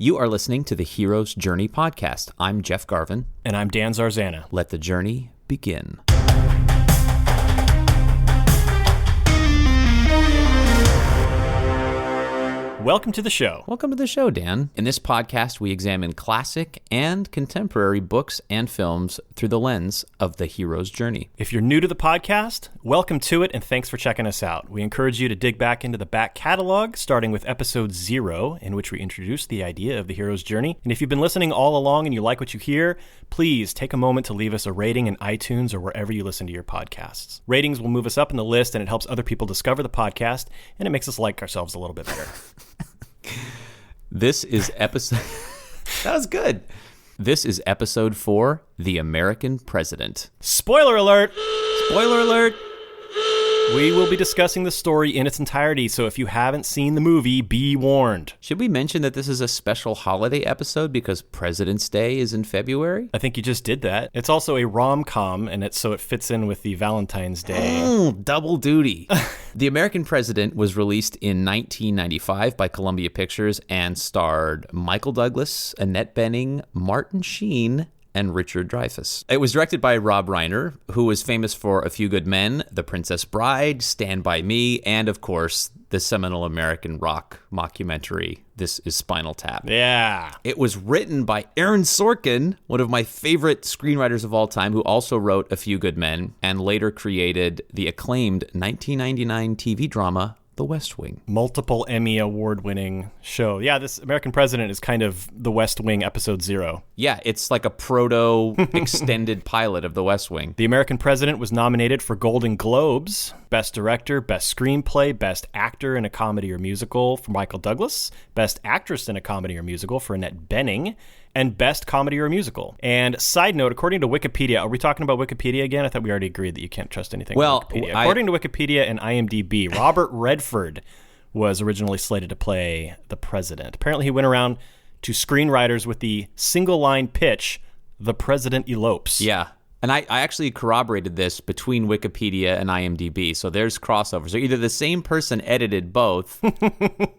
You are listening to the Hero's Journey podcast. I'm Jeff Garvin. And I'm Dan Zarzana. Let the journey begin. Welcome to the show. Welcome to the show, Dan. In this podcast, we examine classic and contemporary books and films through the lens of the hero's journey. If you're new to the podcast, welcome to it, and thanks for checking us out. We encourage you to dig back into the back catalog, starting with episode 0, in which we introduce the idea of the hero's journey. And if you've been listening all along and you like what you hear, please take a moment to leave us a rating in iTunes or wherever you listen to your podcasts. Ratings will move us up in the list, and it helps other people discover the podcast, and it makes us like ourselves a little bit better. This is episode... That was good. This is episode 4, The American President. Spoiler alert! Spoiler alert! We will be discussing the story in its entirety, so if you haven't seen the movie, be warned. Should we mention that this is a special holiday episode because President's Day is in February? I think you just did that. It's also a rom-com, and so it fits in with the Valentine's Day. Double duty. The American President was released in 1995 by Columbia Pictures and starred Michael Douglas, Annette Bening, Martin Sheen, and Richard Dreyfuss. It was directed by Rob Reiner, who was famous for A Few Good Men, The Princess Bride, Stand By Me, and of course, the seminal American rock mockumentary, This Is Spinal Tap. Yeah. It was written by Aaron Sorkin, one of my favorite screenwriters of all time, who also wrote A Few Good Men and later created the acclaimed 1999 TV drama, The West Wing. Multiple Emmy award-winning show. Yeah, this American President is kind of The West Wing episode 0. Yeah, it's like a proto-extended pilot of The West Wing. The American President was nominated for Golden Globes, Best Director, Best Screenplay, Best Actor in a Comedy or Musical for Michael Douglas, Best Actress in a Comedy or Musical for Annette Bening, and Best Comedy or Musical. And side note, according to Wikipedia, are we talking about Wikipedia again? I thought we already agreed that you can't trust anything on Wikipedia. According to Wikipedia and IMDb, Robert Redford was originally slated to play the president. Apparently he went around to screenwriters with the single-line pitch, "The President Elopes." Yeah. And I actually corroborated this between Wikipedia and IMDb, so there's crossovers. So either the same person edited both.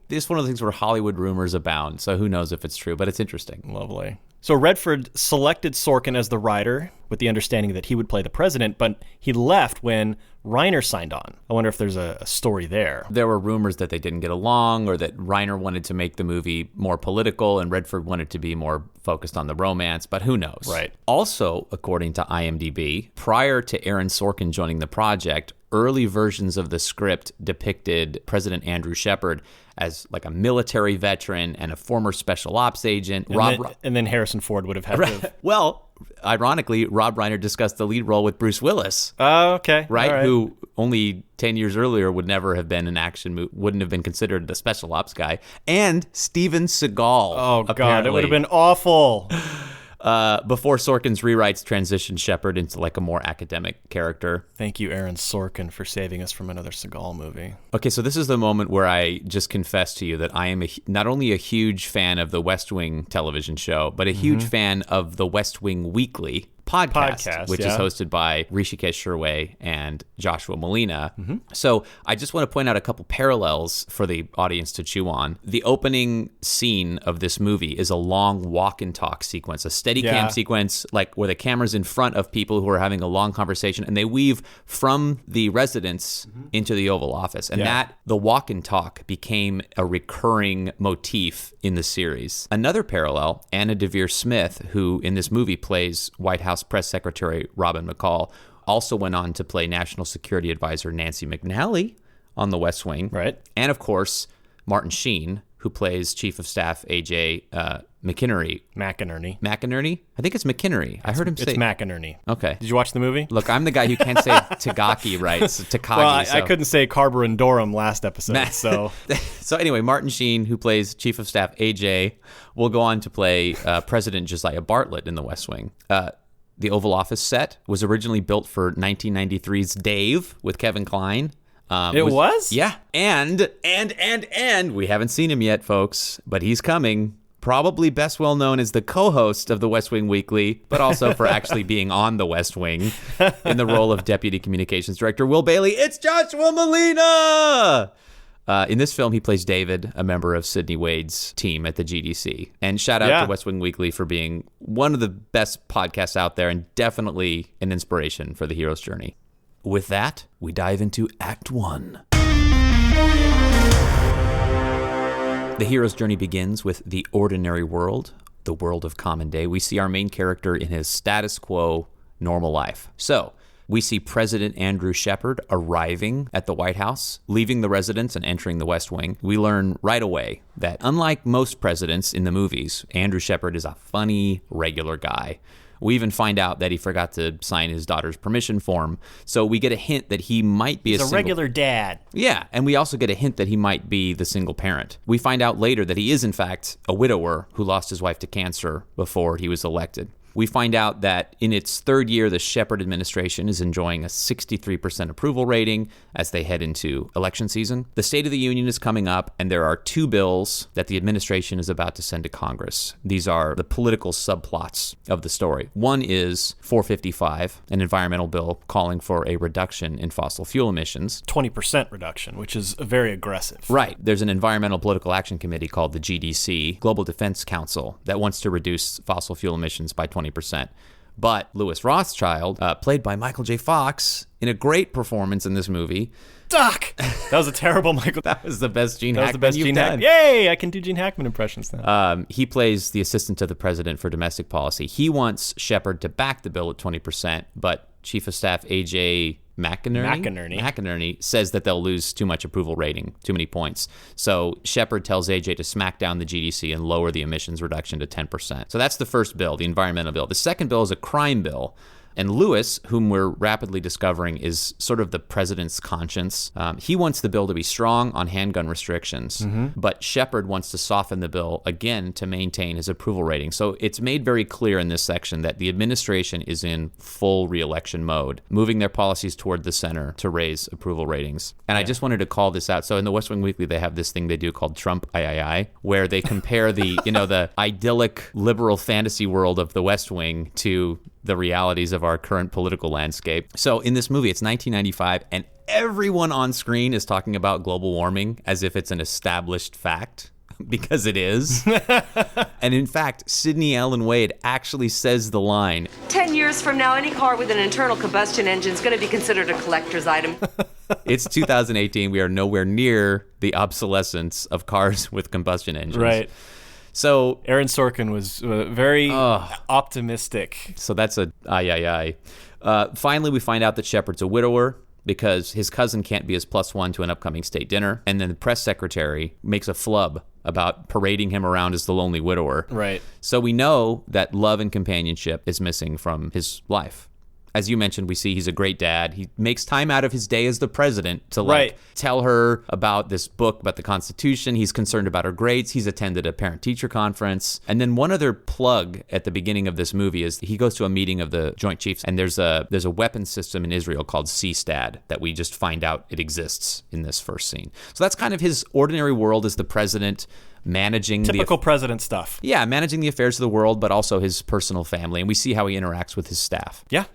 This is one of the things where Hollywood rumors abound, so who knows if it's true, but it's interesting. Lovely. So Redford selected Sorkin as the writer with the understanding that he would play the president, but he left when Reiner signed on. I wonder if there's a story there. There were rumors that they didn't get along or that Reiner wanted to make the movie more political and Redford wanted to be more focused on the romance, but who knows? Right. Also, according to IMDb, prior to Aaron Sorkin joining the project, early versions of the script depicted President Andrew Shepard as like a military veteran and a former special ops agent. And then Harrison Ford would have had to... Well, ironically, Rob Reiner discussed the lead role with Bruce Willis. Oh, okay. Right? Who only 10 years earlier would never have been an action movie, wouldn't have been considered a special ops guy. And Steven Seagal. Oh, apparently. God, it would have been awful. Before Sorkin's rewrites transitioned Shepard into like a more academic character. Thank you, Aaron Sorkin, for saving us from another Seagal movie. Okay, so this is the moment where I just confess to you that I am not only a huge fan of the West Wing television show, but a huge fan of the West Wing Weekly podcast, which is hosted by Rishikesh Hirway and Joshua Malina. So I just want to point out a couple parallels for the audience to chew on. The opening scene of this movie is a long walk and talk sequence, a steady cam sequence, like where the camera's in front of people who are having a long conversation, and they weave from the residence into the Oval Office. And the walk and talk became a recurring motif in the series. Another parallel, Anna Deavere Smith, who in this movie plays White House Press Secretary Robin McCall, also went on to play National Security Advisor Nancy McNally on The West Wing. Right. And of course, Martin Sheen, who plays Chief of Staff A.J. McInerney. McInerney? I think it's McInerney. I heard him say... It's McInerney. Okay. Did you watch the movie? Look, I'm the guy who can't say Tagaki right. So Takagi. Well, I couldn't say Carborundorum last episode, so... So anyway, Martin Sheen, who plays Chief of Staff A.J., will go on to play President Josiah Bartlett in The West Wing. The Oval Office set was originally built for 1993's Dave with Kevin Kline. It was? Yeah. And we haven't seen him yet, folks, but he's coming. Probably best well known as the co-host of the West Wing Weekly, but also for actually being on the West Wing in the role of Deputy Communications Director Will Bailey. It's Joshua Malina! In this film, he plays David, a member of Sidney Wade's team at the GDC. And shout out to West Wing Weekly for being one of the best podcasts out there and definitely an inspiration for the hero's journey. With that, we dive into Act 1. The hero's journey begins with the ordinary world, the world of common day. We see our main character in his status quo, normal life. So, we see President Andrew Shepard arriving at the White House, leaving the residence and entering the West Wing. We learn right away that unlike most presidents in the movies, Andrew Shepard is a funny, regular guy. We even find out that he forgot to sign his daughter's permission form. So we get a hint that he might be He's a regular dad. Yeah, and we also get a hint that he might be the single parent. We find out later that he is, in fact, a widower who lost his wife to cancer before he was elected. We find out that in its third year, the Shepard administration is enjoying a 63% approval rating as they head into election season. The State of the Union is coming up, and there are 2 bills that the administration is about to send to Congress. These are the political subplots of the story. One is 455, an environmental bill calling for a reduction in fossil fuel emissions. 20% reduction, which is very aggressive. Right. There's an Environmental Political Action Committee called the GDC, Global Defense Council, that wants to reduce fossil fuel emissions by 20%. But Louis Rothschild, played by Michael J. Fox, in a great performance in this movie. Doc! That was a terrible Michael. That was the best Gene Hackman you've done. Yay! I can do Gene Hackman impressions now. He plays the assistant to the president for domestic policy. He wants Shepard to back the bill at 20%, but Chief of Staff A.J. McInerney says that they'll lose too much approval rating, too many points. So Shepard tells AJ to smack down the GDC and lower the emissions reduction to 10%. So that's the first bill, the environmental bill. The second bill is a crime bill. And Lewis, whom we're rapidly discovering is sort of the president's conscience, he wants the bill to be strong on handgun restrictions, but Shepard wants to soften the bill again to maintain his approval rating. So it's made very clear in this section that the administration is in full re-election mode, moving their policies toward the center to raise approval ratings. And I just wanted to call this out. So in the West Wing Weekly, they have this thing they do called Trump III, where they compare the, the idyllic liberal fantasy world of the West Wing to the realities of our current political landscape. So in this movie, it's 1995, and everyone on screen is talking about global warming as if it's an established fact, because it is. And in fact, Sidney Ellen Wade actually says the line, 10 years from now, any car with an internal combustion engine is going to be considered a collector's item. It's 2018. We are nowhere near the obsolescence of cars with combustion engines. Right. So Aaron Sorkin was very optimistic. So that's a finally, we find out that Shepard's a widower because his cousin can't be his +1 to an upcoming state dinner. And then the press secretary makes a flub about parading him around as the lonely widower. Right. So we know that love and companionship is missing from his life. As you mentioned, we see he's a great dad. He makes time out of his day as the president to tell her about this book about the Constitution. He's concerned about her grades. He's attended a parent-teacher conference. And then one other plug at the beginning of this movie is he goes to a meeting of the Joint Chiefs, and there's a weapons system in Israel called CSTAD that we just find out it exists in this first scene. So that's kind of his ordinary world as the president, managing typical president stuff. Yeah, managing the affairs of the world, but also his personal family. And we see how he interacts with his staff. Yeah.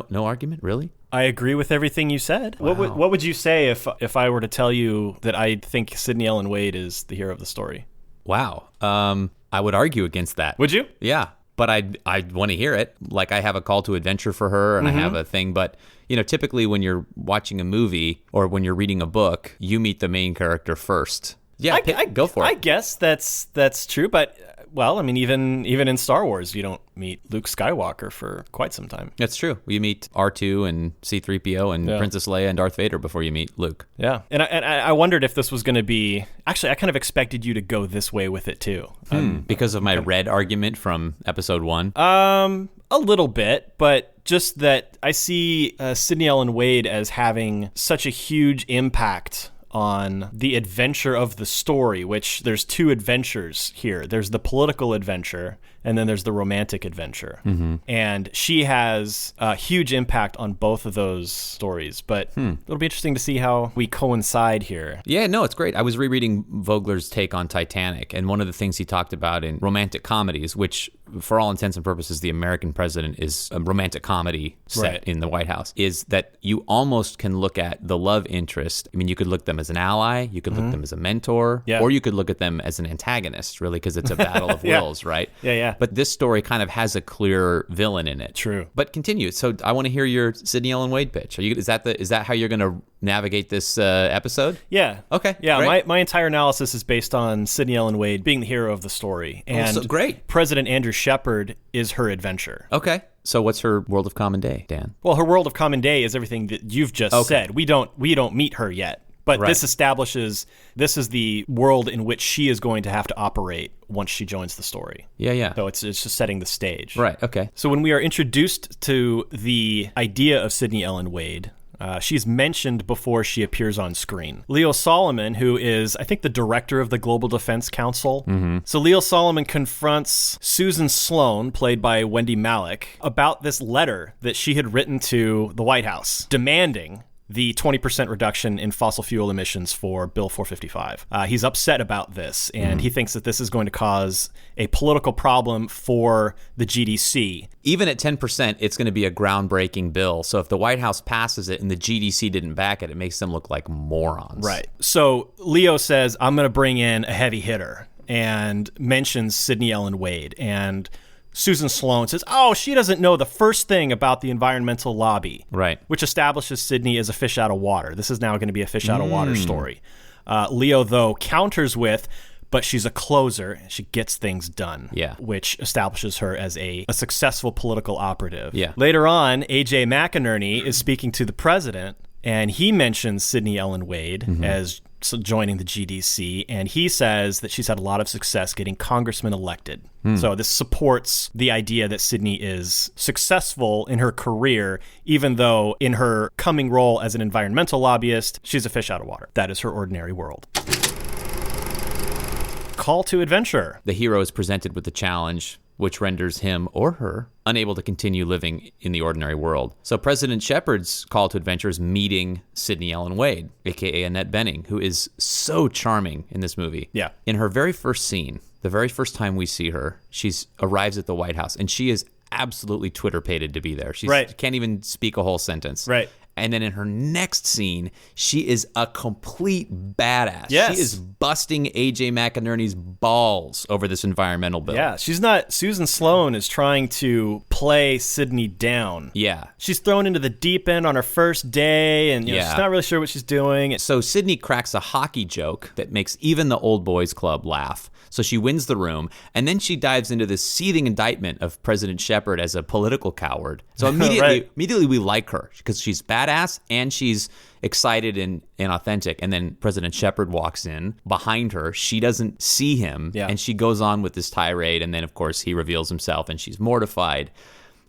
No argument, really? I agree with everything you said. Wow. What would you say if I were to tell you that I think Sidney Ellen Wade is the hero of the story? Wow. I would argue against that. Would you? Yeah, but I'd want to hear it. Like, I have a call to adventure for her, and I have a thing. But typically when you're watching a movie or when you're reading a book, you meet the main character first. Yeah, go for it. I guess that's true, but. Well, I mean, even in Star Wars, you don't meet Luke Skywalker for quite some time. That's true. You meet R2 and C-3PO and Princess Leia and Darth Vader before you meet Luke. Yeah, and I wondered if this was going to be... Actually, I kind of expected you to go this way with it, too. Because of my red argument from Episode 1? A little bit, but just that I see Sidney Ellen Wade as having such a huge impact on the adventure of the story, which there's 2 adventures here. There's the political adventure, and then there's the romantic adventure. And she has a huge impact on both of those stories. But it'll be interesting to see how we coincide here. Yeah, no, it's great. I was rereading Vogler's take on Titanic, and one of the things he talked about in romantic comedies, which for all intents and purposes, the American president is a romantic comedy set in the White House, is that you almost can look at the love interest. I mean, you could look at them as an ally, you could look at them as a mentor, or you could look at them as an antagonist, really, because it's a battle of wills, right? Yeah. But this story kind of has a clear villain in it. True. But continue. So I want to hear your Sidney Ellen Wade pitch. Is that how you're going to navigate this episode? Yeah. Okay. Yeah. My entire analysis is based on Sidney Ellen Wade being the hero of the story, and great. President Andrew Shepard is her adventure. Okay. So what's her world of common day, Dan? Well, her world of common day is everything that you've just said. We don't meet her yet, but this establishes this is the world in which she is going to have to operate once she joins the story. Yeah. So it's just setting the stage. Right. Okay. So when we are introduced to the idea of Sidney Ellen Wade, she's mentioned before she appears on screen. Leo Solomon, who is, I think, the director of the Global Defense Council. So Leo Solomon confronts Susan Sloan, played by Wendy Malick, about this letter that she had written to the White House, demanding the 20% reduction in fossil fuel emissions for Bill 455. He's upset about this, and he thinks that this is going to cause a political problem for the GDC. Even at 10%, it's going to be a groundbreaking bill. So if the White House passes it and the GDC didn't back it, it makes them look like morons. Right. So Leo says, I'm going to bring in a heavy hitter, and mentions Sidney Ellen Wade. And Susan Sloan says, she doesn't know the first thing about the environmental lobby. Right. Which establishes Sidney as a fish out of water. This is now going to be a fish out of water story. Leo, though, counters with, but she's a closer. She gets things done. Yeah. Which establishes her as a successful political operative. Yeah. Later on, A.J. McInerney is speaking to the president, and he mentions Sidney Ellen Wade as joining the GDC, and he says that she's had a lot of success getting congressmen elected. So this supports the idea that Sidney is successful in her career, even though in her coming role as an environmental lobbyist, she's a fish out of water. That is her ordinary world. Call to adventure. The hero is presented with the challenge, which renders him or her unable to continue living in the ordinary world. So President Shepard's call to adventure is meeting Sidney Ellen Wade, a.k.a. Annette Bening, who is so charming in this movie. Yeah. In her very first scene, the very first time we see her, she arrives at the White House, and she is absolutely Twitter-pated to be there. She can't even speak a whole sentence. Right. And then in her next scene, she is a complete badass. Yes. She is busting A.J. McInerney's balls over this environmental bill. Yeah, she's not... Susan Sloan is trying to play Sidney down. Yeah. She's thrown into the deep end on her first day, and she's not really sure what she's doing. So Sidney cracks a hockey joke that makes even the old boys club laugh. So she wins the room, and then she dives into this seething indictment of President Shepard as a political coward. So immediately we like her because she's badass and she's excited and authentic. And then President Shepard walks in behind her. She doesn't see him, and she goes on with this tirade. And then, of course, he reveals himself, and she's mortified.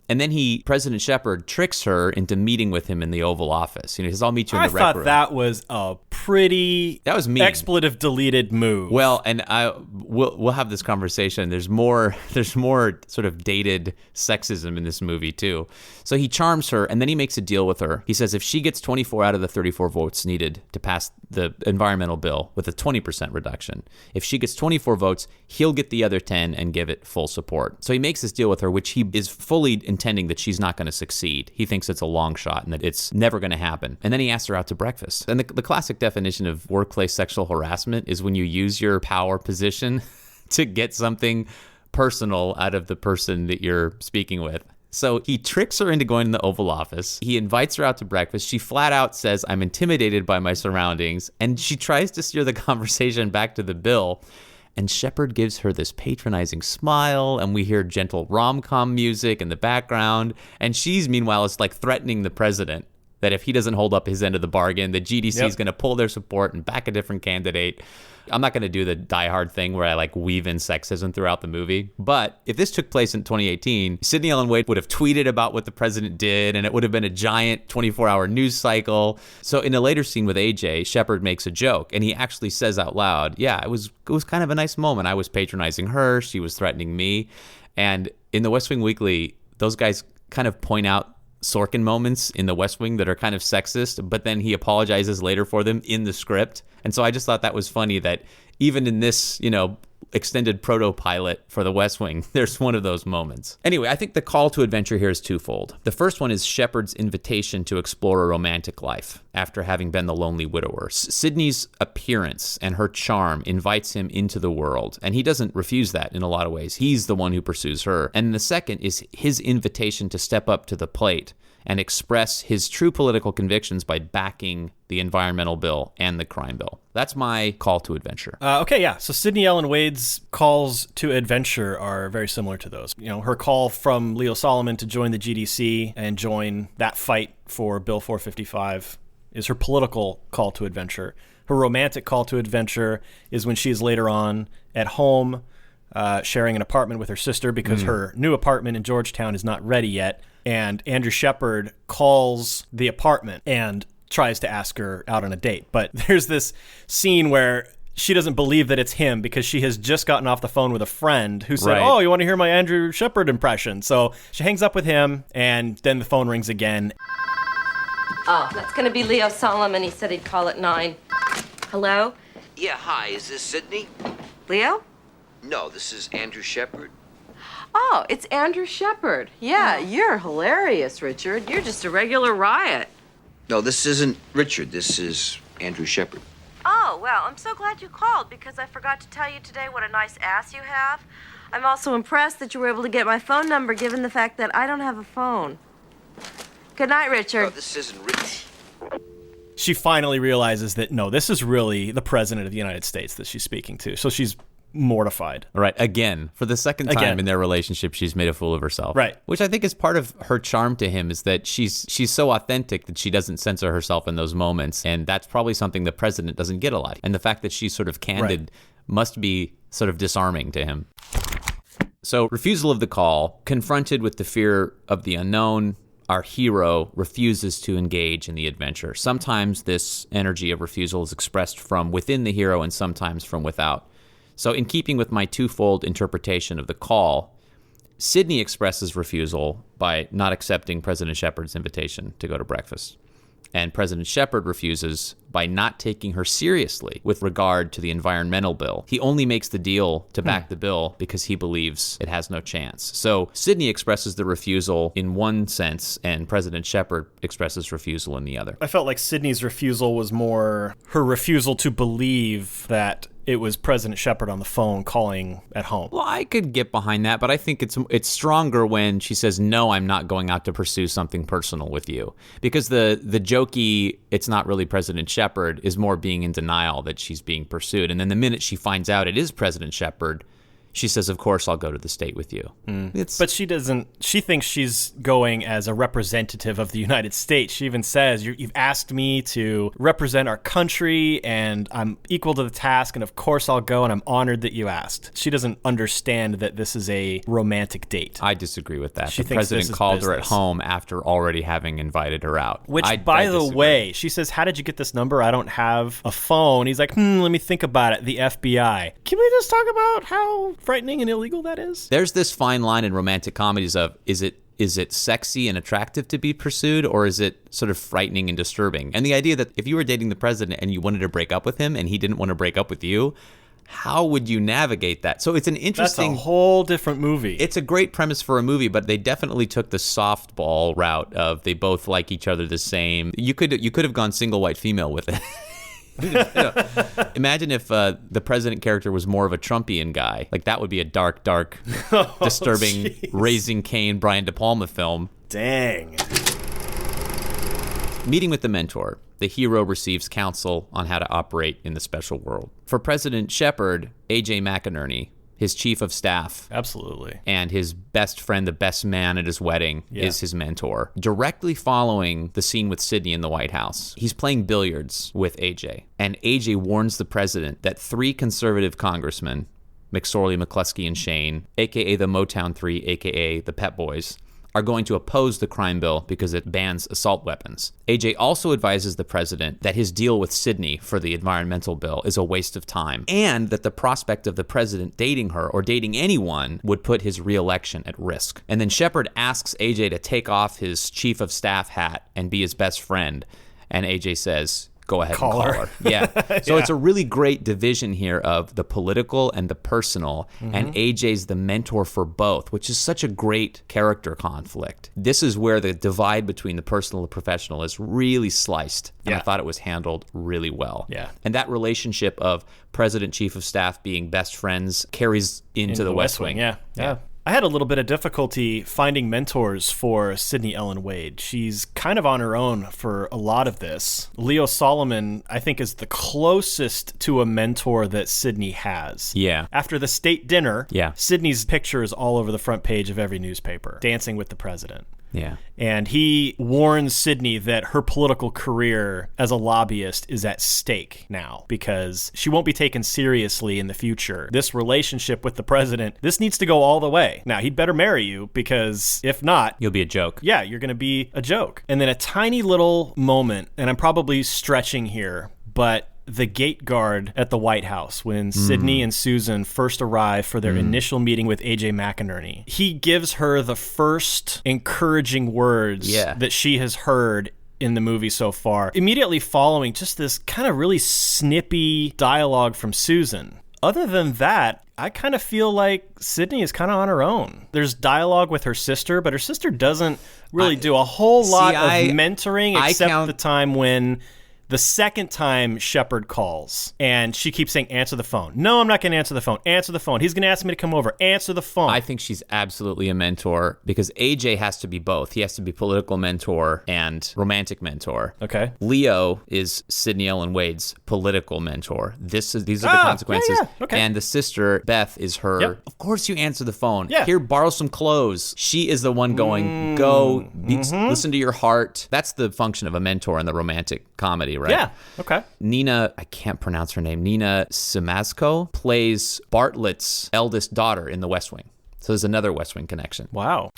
And then President Shepard tricks her into meeting with him in the Oval Office. He says, I'll meet you in the rec room. I thought that was a pretty expletive deleted move. Well, and we'll have this conversation. There's more sort of dated sexism in this movie too. So he charms her, and then he makes a deal with her. He says if she gets 24 out of the 34 votes needed to pass the environmental bill with a 20% reduction, if she gets 24 votes, he'll get the other 10 and give it full support. So he makes this deal with her, which he is fully intending that she's not going to succeed. He thinks it's a long shot and that it's never going to happen. And then he asks her out to breakfast. And the classic definition of workplace sexual harassment is when you use your power position to get something personal out of the person that you're speaking with. So he tricks her into going to the Oval Office. He invites her out to breakfast. She flat out says, I'm intimidated by my surroundings. And she tries to steer the conversation back to the bill. And Shepard gives her this patronizing smile, and we hear gentle rom-com music in the background. And she's, meanwhile, is like threatening the president that if he doesn't hold up his end of the bargain, the GDC is going to pull their support and back a different candidate. I'm not going to do the Die Hard thing where I like weave in sexism throughout the movie. But if this took place in 2018, Sidney Ellen Wade would have tweeted about what the president did, and it would have been a giant 24-hour news cycle. So in a later scene with AJ, Shepard makes a joke, and he actually says out loud, yeah, it was kind of a nice moment. I was patronizing her. She was threatening me. And in the West Wing Weekly, those guys kind of point out Sorkin moments in the West Wing that are kind of sexist, but then he apologizes later for them in the script. And so I just thought that was funny that even in this, extended proto-pilot for the West Wing, there's one of those moments. Anyway, I think the call to adventure here is twofold. The first one is Shepard's invitation to explore a romantic life after having been the lonely widower. Sydney's appearance and her charm invites him into the world, and he doesn't refuse that in a lot of ways. He's the one who pursues her. And the second is his invitation to step up to the plate and express his true political convictions by backing the environmental bill and the crime bill. That's my call to adventure. Okay, yeah. So Sydney Ellen Wade's calls to adventure are very similar to those. You know, her call from Leo Solomon to join the GDC and join that fight for Bill 455 is her political call to adventure. Her romantic call to adventure is when she's later on at home sharing an apartment with her sister because her new apartment in Georgetown is not ready yet. And Andrew Shepard calls the apartment and tries to ask her out on a date. But there's this scene where she doesn't believe that it's him because she has just gotten off the phone with a friend who said, oh, you want to hear my Andrew Shepard impression? So she hangs up with him, and then the phone rings again. Oh, that's going to be Leo Solomon. He said he'd call at 9. Hello? Yeah, hi. Is this Sydney? Leo? No, this is Andrew Shepard. Oh, it's Andrew Shepard. Yeah, you're hilarious, Richard. You're just a regular riot. No, this isn't Richard. This is Andrew Shepard. Oh, well, I'm so glad you called because I forgot to tell you today what a nice ass you have. I'm also impressed that you were able to get my phone number given the fact that I don't have a phone. Good night, Richard. No, this isn't Richard. She finally realizes that, no, this is really the president of the United States that she's speaking to. So she's mortified. Right. Again, for the second time in their relationship, she's made a fool of herself. Right. Which I think is part of her charm to him is that she's so authentic that she doesn't censor herself in those moments. And that's probably something the president doesn't get a lot. And the fact that she's sort of candid must be sort of disarming to him. So refusal of the call, confronted with the fear of the unknown, our hero refuses to engage in the adventure. Sometimes this energy of refusal is expressed from within the hero and sometimes from without. So in keeping with my twofold interpretation of the call, Sydney expresses refusal by not accepting President Shepard's invitation to go to breakfast. And President Shepard refuses by not taking her seriously with regard to the environmental bill. He only makes the deal to back the bill because he believes it has no chance. So Sydney expresses the refusal in one sense, and President Shepard expresses refusal in the other. I felt like Sydney's refusal was more her refusal to believe that it was President Shepard on the phone calling at home. Well, I could get behind that, but I think it's stronger when she says, no, I'm not going out to pursue something personal with you. Because the jokey, it's not really President Shepard, is more being in denial that she's being pursued. And then the minute she finds out it is President Shepard, she says, of course, I'll go to the state with you. But she doesn't. She thinks she's going as a representative of the United States. She even says, you've asked me to represent our country, and I'm equal to the task, and of course I'll go, and I'm honored that you asked. She doesn't understand that this is a romantic date. I disagree with that. She the thinks president this is called her at business. home after already having invited her out. Which, I by the disagree. way, she says, how did you get this number? I don't have a phone. He's like, let me think about it. The FBI. Can we just talk about how frightening and illegal that is? There's this fine line in romantic comedies of, is it sexy and attractive to be pursued, or is it sort of frightening and disturbing? And the idea that if you were dating the president and you wanted to break up with him and he didn't want to break up with you, how would you navigate that? So it's an interesting... That's a whole different movie. It's a great premise for a movie, but they definitely took the softball route of they both like each other the same. You could have gone single white female with it. Imagine if the president character was more of a Trumpian guy. Like, that would be a dark, disturbing, Raising Cain, Brian De Palma film. Dang. Meeting with the mentor, the hero receives counsel on how to operate in the special world. For President Shepard, A.J. McInerney, his chief of staff, Absolutely, and his best friend, the best man at his wedding, is his mentor. Directly following the scene with Sydney in the White House, he's playing billiards with AJ. And AJ warns the president that 3 conservative congressmen, McSorley, McCluskey, and Shane, a.k.a. the Motown 3, a.k.a. the Pep Boys, are going to oppose the crime bill because it bans assault weapons. AJ also advises the president that his deal with Sydney for the environmental bill is a waste of time, and that the prospect of the president dating her or dating anyone would put his re-election at risk. And then Shepard asks AJ to take off his chief of staff hat and be his best friend, and AJ says, go ahead and call her. Yeah. So it's a really great division here of the political and the personal, and AJ's the mentor for both, which is such a great character conflict. This is where the divide between the personal and professional is really sliced, and I thought it was handled really well. Yeah. And that relationship of President, Chief of Staff being best friends carries into the West Wing. Yeah. I had a little bit of difficulty finding mentors for Sydney Ellen Wade. She's kind of on her own for a lot of this. Leo Solomon, I think, is the closest to a mentor that Sydney has. Yeah. After the state dinner, Yeah. Sydney's picture is all over the front page of every newspaper, dancing with the president. Yeah. And he warns Sydney that her political career as a lobbyist is at stake now because she won't be taken seriously in the future. This relationship with the president, this needs to go all the way. Now, he'd better marry you because if not, You'll be a joke. yeah, you're going to be a joke. And then a tiny little moment, and I'm probably stretching here, but the gate guard at the White House when Sydney and Susan first arrive for their initial meeting with AJ McInerney. He gives her the first encouraging words that she has heard in the movie so far, immediately following just this kind of really snippy dialogue from Susan. Other than that, I kind of feel like Sydney is kind of on her own. There's dialogue with her sister, but her sister doesn't really do a whole lot of mentoring except the time when the second time Shepard calls and she keeps saying, answer the phone. No, I'm not going to answer the phone. Answer the phone. He's going to ask me to come over. Answer the phone. I think she's absolutely a mentor because AJ has to be both. He has to be political mentor and romantic mentor. Okay. Leo is Sydney Ellen Wade's political mentor. These are the consequences. Yeah. Okay. And the sister, Beth, is her. Yep. Of course you answer the phone. Yeah. Here, borrow some clothes. She is the one going, go, listen to your heart. That's the function of a mentor in the romantic comedy, right? Yeah. Okay. Nina, I can't pronounce her name, Nina Simasko plays Bartlett's eldest daughter in the West Wing. So there's another West Wing connection. Wow.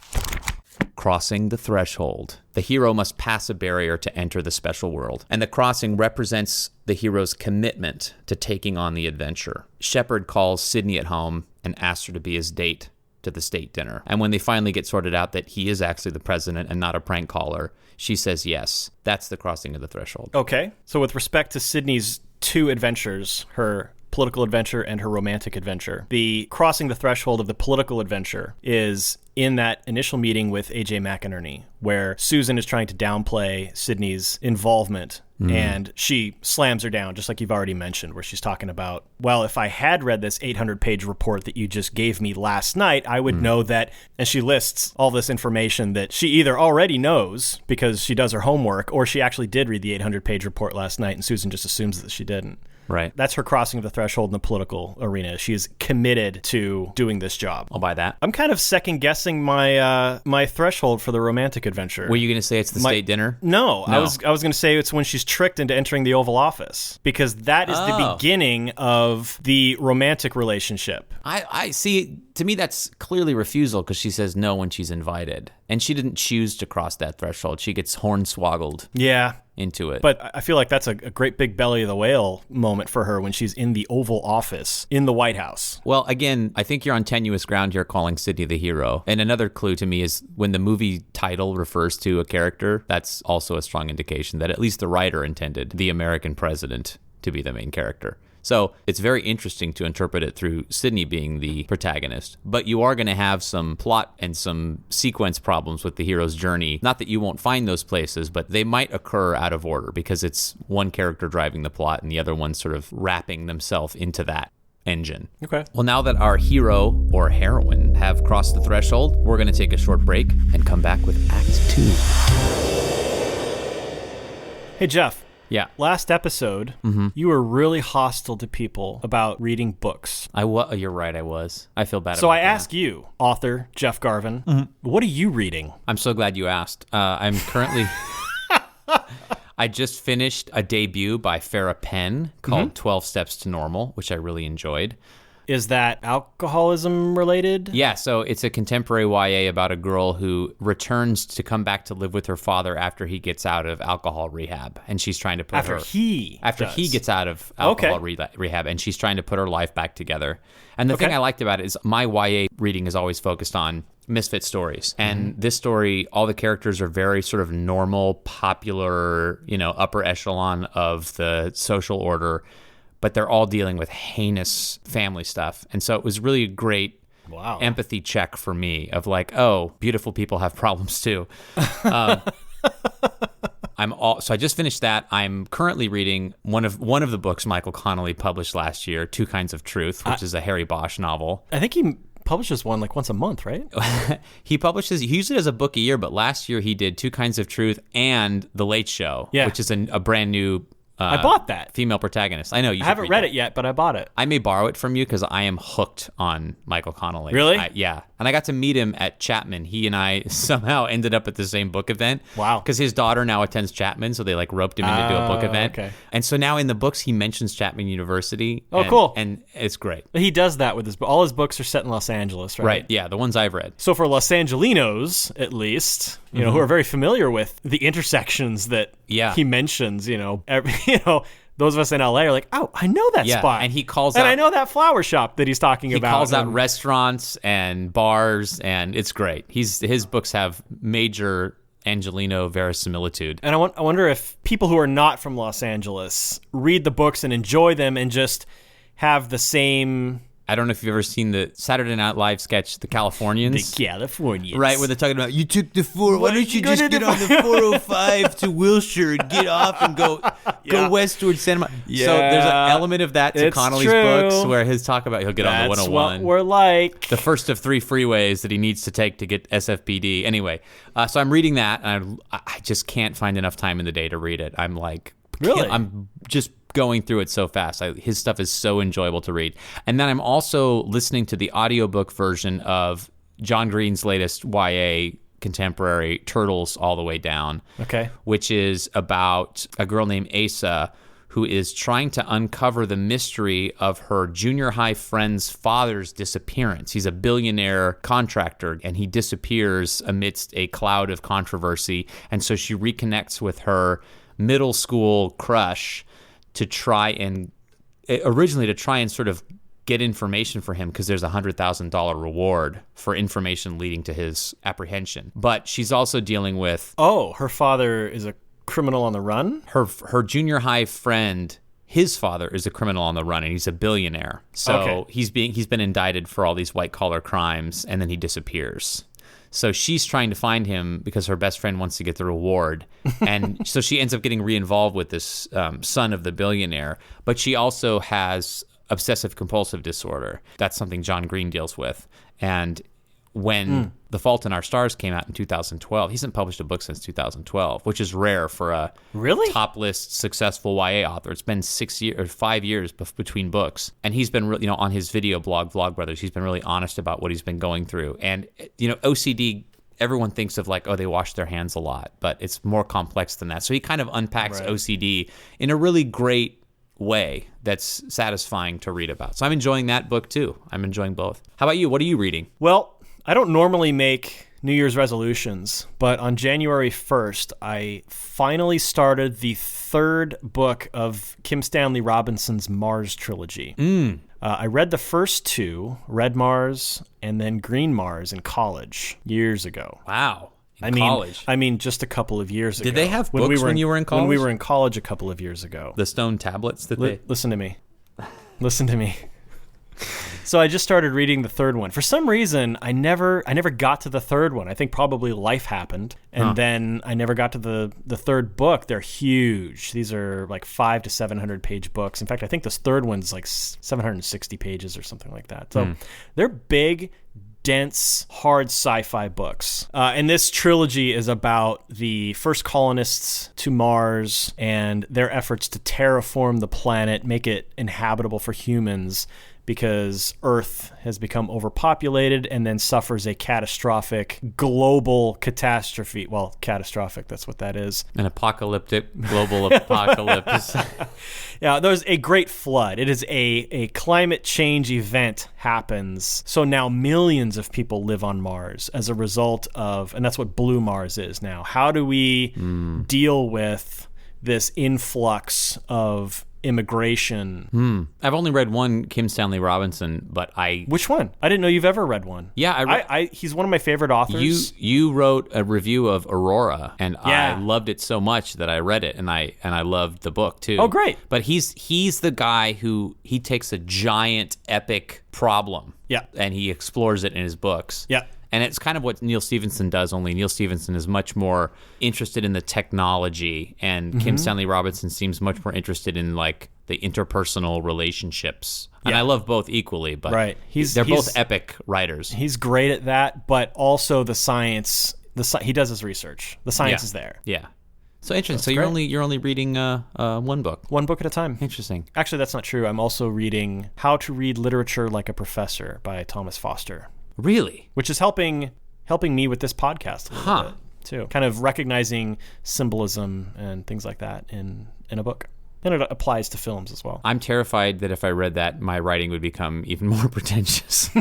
Crossing the threshold. The hero must pass a barrier to enter the special world, and the crossing represents the hero's commitment to taking on the adventure. Shepard calls Sydney at home and asks her to be his date to the state dinner. And when they finally get sorted out that he is actually the president and not a prank caller, she says yes. That's the crossing of the threshold. Okay. So with respect to Sydney's two adventures, her political adventure and her romantic adventure, the crossing the threshold of the political adventure is in that initial meeting with AJ McInerney, where Susan is trying to downplay Sydney's involvement, and she slams her down, just like you've already mentioned, where she's talking about, well, if I had read this 800-page report that you just gave me last night, I would know that, and she lists all this information that she either already knows because she does her homework, or she actually did read the 800-page report last night, and Susan just assumes that she didn't. Right. That's her crossing of the threshold in the political arena. She is committed to doing this job. I'll buy that. I'm kind of second-guessing my my threshold for the romantic adventure. Were you going to say it's the state dinner? No, I was going to say it's when she's tricked into entering the Oval Office, because that is the beginning of the romantic relationship. I see. To me, that's clearly refusal because she says no when she's invited. And she didn't choose to cross that threshold. She gets hornswoggled into it. But I feel like that's a great big belly of the whale moment for her when she's in the Oval Office in the White House. Well, again, I think you're on tenuous ground here calling Sydney the hero. And another clue to me is when the movie title refers to a character, that's also a strong indication that at least the writer intended the American president to be the main character. So it's very interesting to interpret it through Sydney being the protagonist. But you are going to have some plot and some sequence problems with the hero's journey. Not that you won't find those places, but they might occur out of order because it's one character driving the plot and the other one sort of wrapping themselves into that engine. Okay. Well, now that our hero or heroine have crossed the threshold, we're going to take a short break and come back with Act 2. Hey, Jeff. Yeah. Last episode, you were really hostile to people about reading books. You're right, I was. I feel bad So about I that. ask you, author Jeff Garvin, what are you reading? I'm so glad you asked. I'm currently... I just finished a debut by Farrah Penn called 12 Steps to Normal, which I really enjoyed. Is that alcoholism related? Yeah, so it's a contemporary YA about a girl who returns to come back to live with her father after he gets out of alcohol rehab, and she's trying to put After he gets out of alcohol rehab, and she's trying to put her life back together. And the thing I liked about it is my YA reading is always focused on misfit stories. And this story, all the characters are very sort of normal, popular, upper echelon of the social order, but they're all dealing with heinous family stuff. And so it was really a great empathy check for me of like, oh, beautiful people have problems too. So I just finished that. I'm currently reading one of the books Michael Connelly published last year, Two Kinds of Truth, which is a Harry Bosch novel. I think he publishes one like once a month, right? He usually does a book a year, but last year he did Two Kinds of Truth and The Late Show, which is a brand new I bought that. Female protagonist. I know you. I haven't read it yet, but I bought it. I may borrow it from you because I am hooked on Michael Connelly. Really? Yeah. And I got to meet him at Chapman. He and I somehow ended up at the same book event. Wow. Because his daughter now attends Chapman, so they like roped him in to do a book event. Okay. And so now in the books he mentions Chapman University. Oh, cool. And it's great. He does that with all his books are set in Los Angeles, right? Right. Yeah, the ones I've read. So for Los Angelinos, at least, who are very familiar with the intersections that he mentions, those of us in LA are like, oh, I know that spot. And he calls out. And I know that flower shop that he's talking about. He calls out restaurants and bars, and it's great. His books have major Angelino verisimilitude. And I wonder if people who are not from Los Angeles read the books and enjoy them and just have the same... I don't know if you've ever seen the Saturday Night Live sketch, The Californians. The Californians. Right, where they're talking about, you took the why don't you just get on the 405 to Wilshire and get off and go westward Santa Monica. Yeah, so there's an element of that to Connelly's books where he'll get on the 101. That's what we're like. The first of 3 freeways that he needs to take to get SFPD. Anyway, so I'm reading that, and I just can't find enough time in the day to read it. I'm like... Really? I'm just going through it so fast. His stuff is so enjoyable to read. And then I'm also listening to the audiobook version of John Green's latest YA contemporary, Turtles All the Way Down. Okay. Which is about a girl named Asa who is trying to uncover the mystery of her junior high friend's father's disappearance. He's a billionaire contractor, and he disappears amidst a cloud of controversy. And so she reconnects with her middle school crush to try and sort of get information for him because there's a $100,000 reward for information leading to his apprehension. But she's also dealing with... Oh, her father is a criminal on the run? Her junior high friend, his father is a criminal on the run, and he's a billionaire. So he's been indicted for all these white-collar crimes, and then he disappears. So she's trying to find him because her best friend wants to get the reward. And so she ends up getting re-involved with this son of the billionaire. But she also has obsessive-compulsive disorder. That's something John Green deals with. And when The Fault in Our Stars came out in 2012, he hasn't published a book since 2012, which is rare for a top list successful YA author. It's been 5 years between books. And he's been, on his video blog, Vlogbrothers, he's been really honest about what he's been going through. And, OCD, everyone thinks of like, oh, they wash their hands a lot, but it's more complex than that. So he kind of unpacks OCD in a really great way that's satisfying to read about. So I'm enjoying that book too. I'm enjoying both. How about you? What are you reading? Well, I don't normally make New Year's resolutions, but on January 1st, I finally started the 3rd book of Kim Stanley Robinson's Mars trilogy. I read the first 2, Red Mars and then Green Mars, in college years ago. Wow. College? I mean, just a couple of years ago. Did they have books when you were in college? When we were in college a couple of years ago. The stone tablets? Listen to me. Listen to me. So I just started reading the 3rd one. For some reason, I never got to the 3rd one. I think probably life happened, and then I never got to the 3rd book. They're huge. These are like 500 to 700 page books. In fact, I think this 3rd one's like 760 pages or something like that. So they're big, dense, hard sci-fi books. And this trilogy is about the first colonists to Mars and their efforts to terraform the planet, make it inhabitable for humans, because Earth has become overpopulated and then suffers a catastrophic global catastrophe. Well, catastrophic, that's what that is. An apocalyptic global apocalypse. Yeah, there's a great flood. It is a climate change event happens. So now millions of people live on Mars as a result of, and that's what Blue Mars is now. How do we deal with this influx of immigration. I've only read one Kim Stanley Robinson, but Which one? I didn't know you've ever read one. Yeah, he's one of my favorite authors. You wrote a review of Aurora, and I loved it so much that I read it, and I loved the book too. Oh, great! But he's the guy who he takes a giant epic problem, and he explores it in his books. Yeah. And it's kind of what Neil Stephenson does, only Neil Stephenson is much more interested in the technology, and Kim Stanley Robinson seems much more interested in like the interpersonal relationships. And I love both equally, but they're both epic writers. He's great at that, but also the science. He does his research. The science is there. Yeah. So interesting. So you're only reading one book. One book at a time. Interesting. Actually, that's not true. I'm also reading How to Read Literature Like a Professor by Thomas Foster. Really? Which is helping me with this podcast a little bit too. Kind of recognizing symbolism and things like that in a book. And it applies to films as well. I'm terrified that if I read that, my writing would become even more pretentious.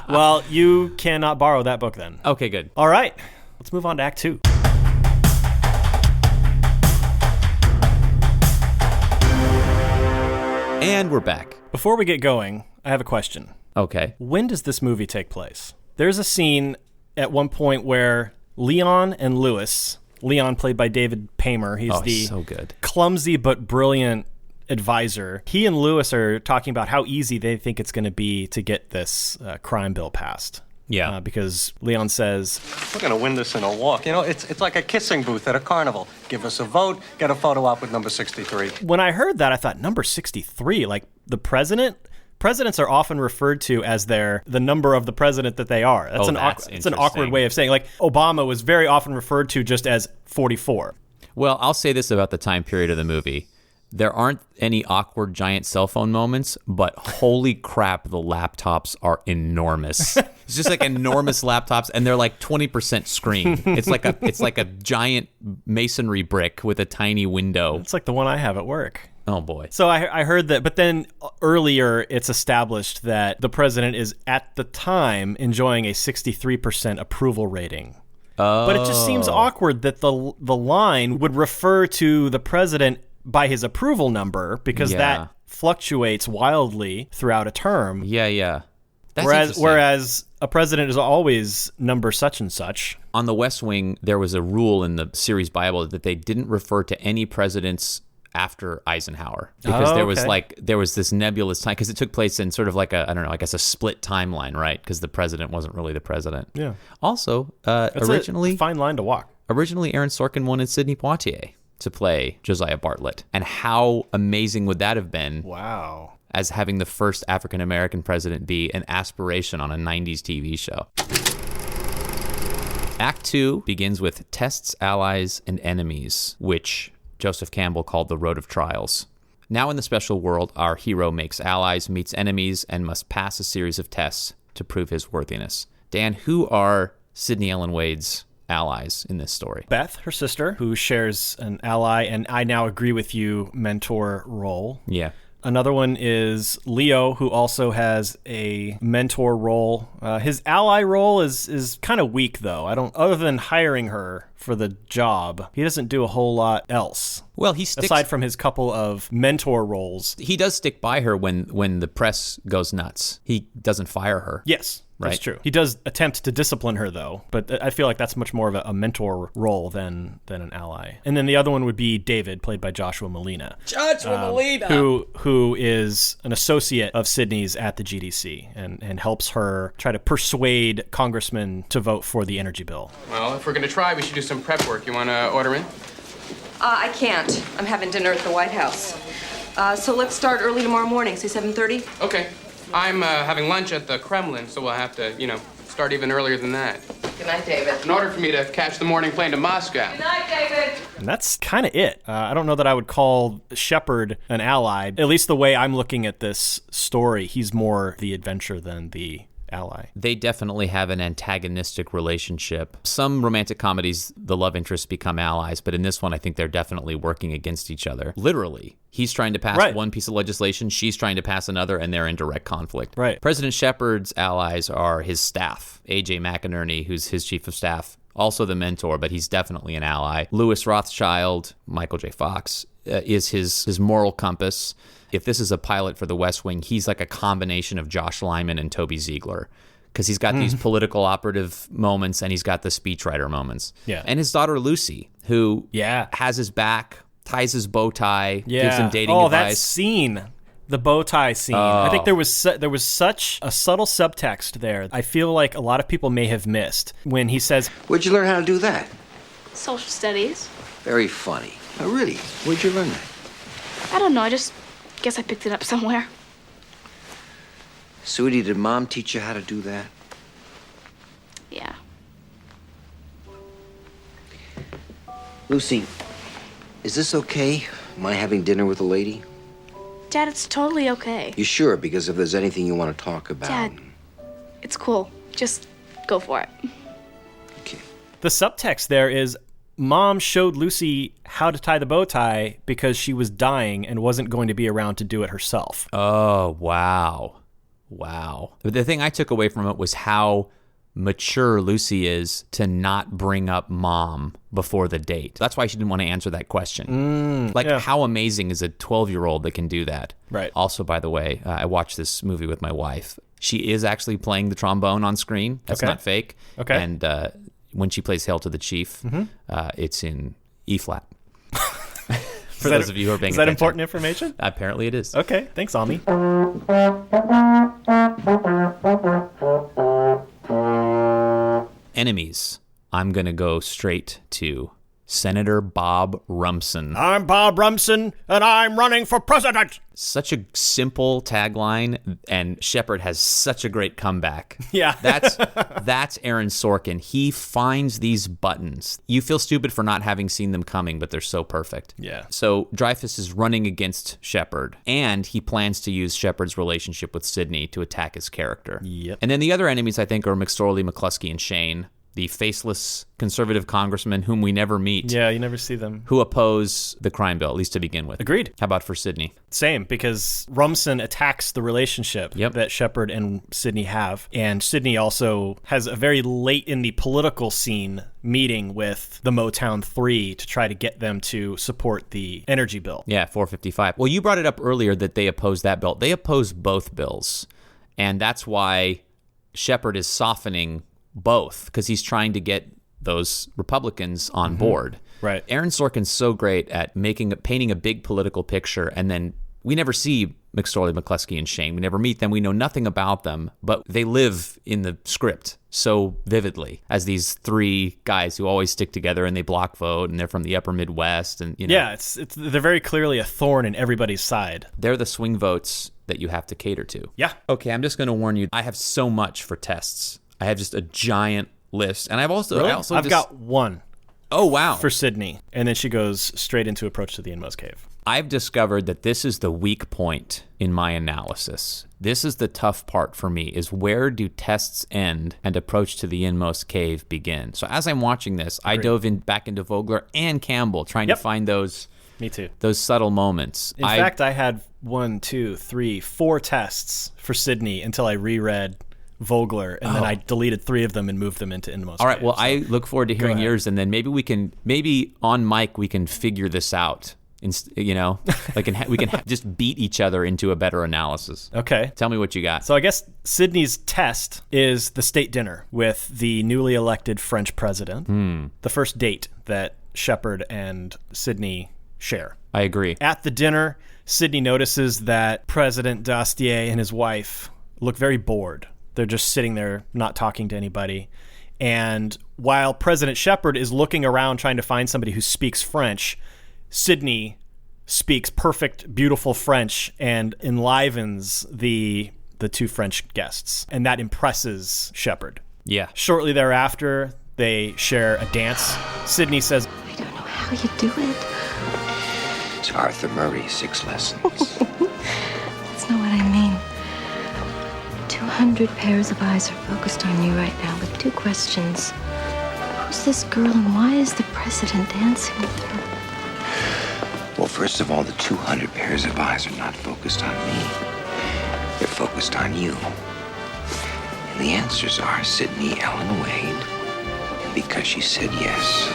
Well, you cannot borrow that book then. Okay, good. All right. Let's move on to Act 2. And we're back. Before we get going, I have a question. Okay. When does this movie take place? There's a scene at one point where Leon and Lewis, Leon played by David Paymer, he's so good. Clumsy but brilliant advisor. He and Lewis are talking about how easy they think it's going to be to get this crime bill passed. Yeah. Because Leon says, we're going to win this in a walk. You know, it's like a kissing booth at a carnival. Give us a vote, get a photo op with number 63. When I heard that, I thought, number 63? Like the president? Presidents are often referred to as the number of the president that they are. It's an awkward way of saying. Like Obama was very often referred to just as 44. Well, I'll say this about the time period of the movie. There aren't any awkward giant cell phone moments, but holy crap, the laptops are enormous. It's just like enormous laptops, and they're like 20% screen. It's like a giant masonry brick with a tiny window. It's like the one I have at work. Oh, boy. So I heard that, but then earlier it's established that the president is at the time enjoying a 63% approval rating. Oh. But it just seems awkward that the line would refer to the president by his approval number because that fluctuates wildly throughout a term. Yeah. Whereas a president is always number such and such. On the West Wing, there was a rule in the series Bible that they didn't refer to any presidents after Eisenhower because there was this nebulous time because it took place in sort of like I guess a split timeline, right? Because the president wasn't really the president. Yeah. Also, That's originally a fine line to walk. Originally, Aaron Sorkin wanted Sidney Poitier to play Josiah Bartlett, and how amazing would that have been? Wow. As having the first African American president be an aspiration on a 90s TV show. Act 2 begins with tests, allies, and enemies, which Joseph Campbell called the Road of Trials. Now in the special world, our hero makes allies, meets enemies, and must pass a series of tests to prove his worthiness. Dan, who are Sidney Ellen Wade's allies in this story? Beth, her sister, who shares an ally, and I now agree with you, mentor role. Yeah. Another one is Leo, who also has a mentor role. His ally role is kind of weak, though. Other than hiring her for the job, he doesn't do a whole lot else. Well, he sticks, aside from his couple of mentor roles. He does stick by her when the press goes nuts. He doesn't fire her. Yes. Right? That's true. He does attempt to discipline her, though, but I feel like that's much more of a mentor role than an ally. And then the other one would be David, played by Joshua Malina. Malina! Who is an associate of Sidney's at the GDC and helps her try to persuade congressmen to vote for the energy bill. Well, if we're going to try, we should do some prep work. You want to order in? I can't. I'm having dinner at the White House. So let's start early tomorrow morning, say 7:30. Okay. I'm having lunch at the Kremlin, so we'll have to, start even earlier than that. Good night, David. In order for me to catch the morning plane to Moscow. Good night, David. And that's kind of it. I don't know that I would call Shepard an ally. At least the way I'm looking at this story, he's more the adventure than the ally. They definitely have an antagonistic relationship. Some romantic comedies, the love interests become allies, but in this one, I think they're definitely working against each other. Literally. He's trying to pass one piece of legislation, she's trying to pass another, and they're in direct conflict. Right. President Shepard's allies are his staff. A.J. McInerney, who's his chief of staff, also the mentor, but he's definitely an ally. Louis Rothschild, Michael J. Fox, is his moral compass. If this is a pilot for The West Wing, he's like a combination of Josh Lyman and Toby Ziegler, because he's got these political operative moments and he's got the speechwriter moments. Yeah. And his daughter Lucy, who has his back, ties his bow tie, gives him dating advice. That scene. The bow tie scene. I think there was such a subtle subtext there. I feel like a lot of people may have missed when he says, Where'd you learn how to do that? Social studies. Very funny. Oh, really? Where'd you learn that? I don't know. I just guess I picked it up somewhere. Sweetie, did Mom teach you how to do that? Yeah. Lucy, is this okay? Am I having dinner with a lady? Dad, it's totally okay. You sure? Because if there's anything you want to talk about... Dad, it's cool. Just go for it. Okay. The subtext there is Mom showed Lucy how to tie the bow tie because she was dying and wasn't going to be around to do it herself. Oh, wow. Wow. The thing I took away from it was how mature Lucy is to not bring up Mom before the date. That's why she didn't want to answer that question. How amazing is a 12-year-old that can do that? Right. Also, by the way, I watched this movie with my wife. She is actually playing the trombone on screen. That's not fake. Okay. And when she plays Hail to the Chief, it's in E-flat. For those of you who are paying attention. Is that important information? Apparently it is. Okay. Thanks, Ami. Enemies. I'm going to go straight to Senator Bob Rumson. I'm Bob Rumson, and I'm running for president. Such a simple tagline, and Shepard has such a great comeback. Yeah. That's Aaron Sorkin. He finds these buttons. You feel stupid for not having seen them coming, but they're so perfect. Yeah. So Dreyfuss is running against Shepard, and he plans to use Shepard's relationship with Sidney to attack his character. Yep. And then the other enemies, I think, are McSorley, McCluskey, and Shane, the faceless conservative congressmen whom we never meet. Yeah, you never see them. Who oppose the crime bill, at least to begin with. Agreed. How about for Sidney? Same, because Rumson attacks the relationship that Shepard and Sidney have. And Sidney also has a very late in the political scene meeting with the Motown 3 to try to get them to support the energy bill. Yeah, 455. Well, you brought it up earlier that they oppose that bill. They oppose both bills. And that's why Shepard is softening both, because he's trying to get those Republicans on board. Right. Aaron Sorkin's so great at painting a big political picture, and then we never see McSorley, McCluskey, and Shane. We never meet them. We know nothing about them, but they live in the script so vividly as these three guys who always stick together, and they block vote, and they're from the upper Midwest, and Yeah, they're very clearly a thorn in everybody's side. They're the swing votes that you have to cater to. Yeah. Okay, I'm just going to warn you. I have so much for tests. I have just a giant list, and I've got one. Oh, wow. For Sidney, and then she goes straight into Approach to the Inmost Cave. I've discovered that this is the weak point in my analysis. This is the tough part for me, is where do tests end and Approach to the Inmost Cave begin? So as I'm watching this, I dove back into Vogler and Campbell, trying to find those... Me too. Those subtle moments. In fact, I had 1, 2, 3, 4 tests for Sidney until I reread Vogler, and then I deleted 3 of them and moved them into Inmost All right, Cave, well, I look forward to hearing yours, and then maybe on mic we can figure this out. We can just beat each other into a better analysis. Okay. Tell me what you got. So I guess Sidney's test is the state dinner with the newly elected French president, the first date that Shepard and Sidney share. I agree. At the dinner, Sidney notices that President Dastier and his wife look very bored. They're just sitting there, not talking to anybody. And while President Shepard is looking around trying to find somebody who speaks French, Sidney speaks perfect, beautiful French and enlivens the 2 French guests. And that impresses Shepard. Yeah. Shortly thereafter, they share a dance. Sidney says, I don't know how you do it. It's Arthur Murray, 6 lessons. That's not what I mean. 200 pairs of eyes are focused on you right now with 2 questions. Who's this girl and why is the president dancing with her? Well, first of all, the 200 pairs of eyes are not focused on me. They're focused on you. And the answers are Sidney Ellen Wade, and because she said yes.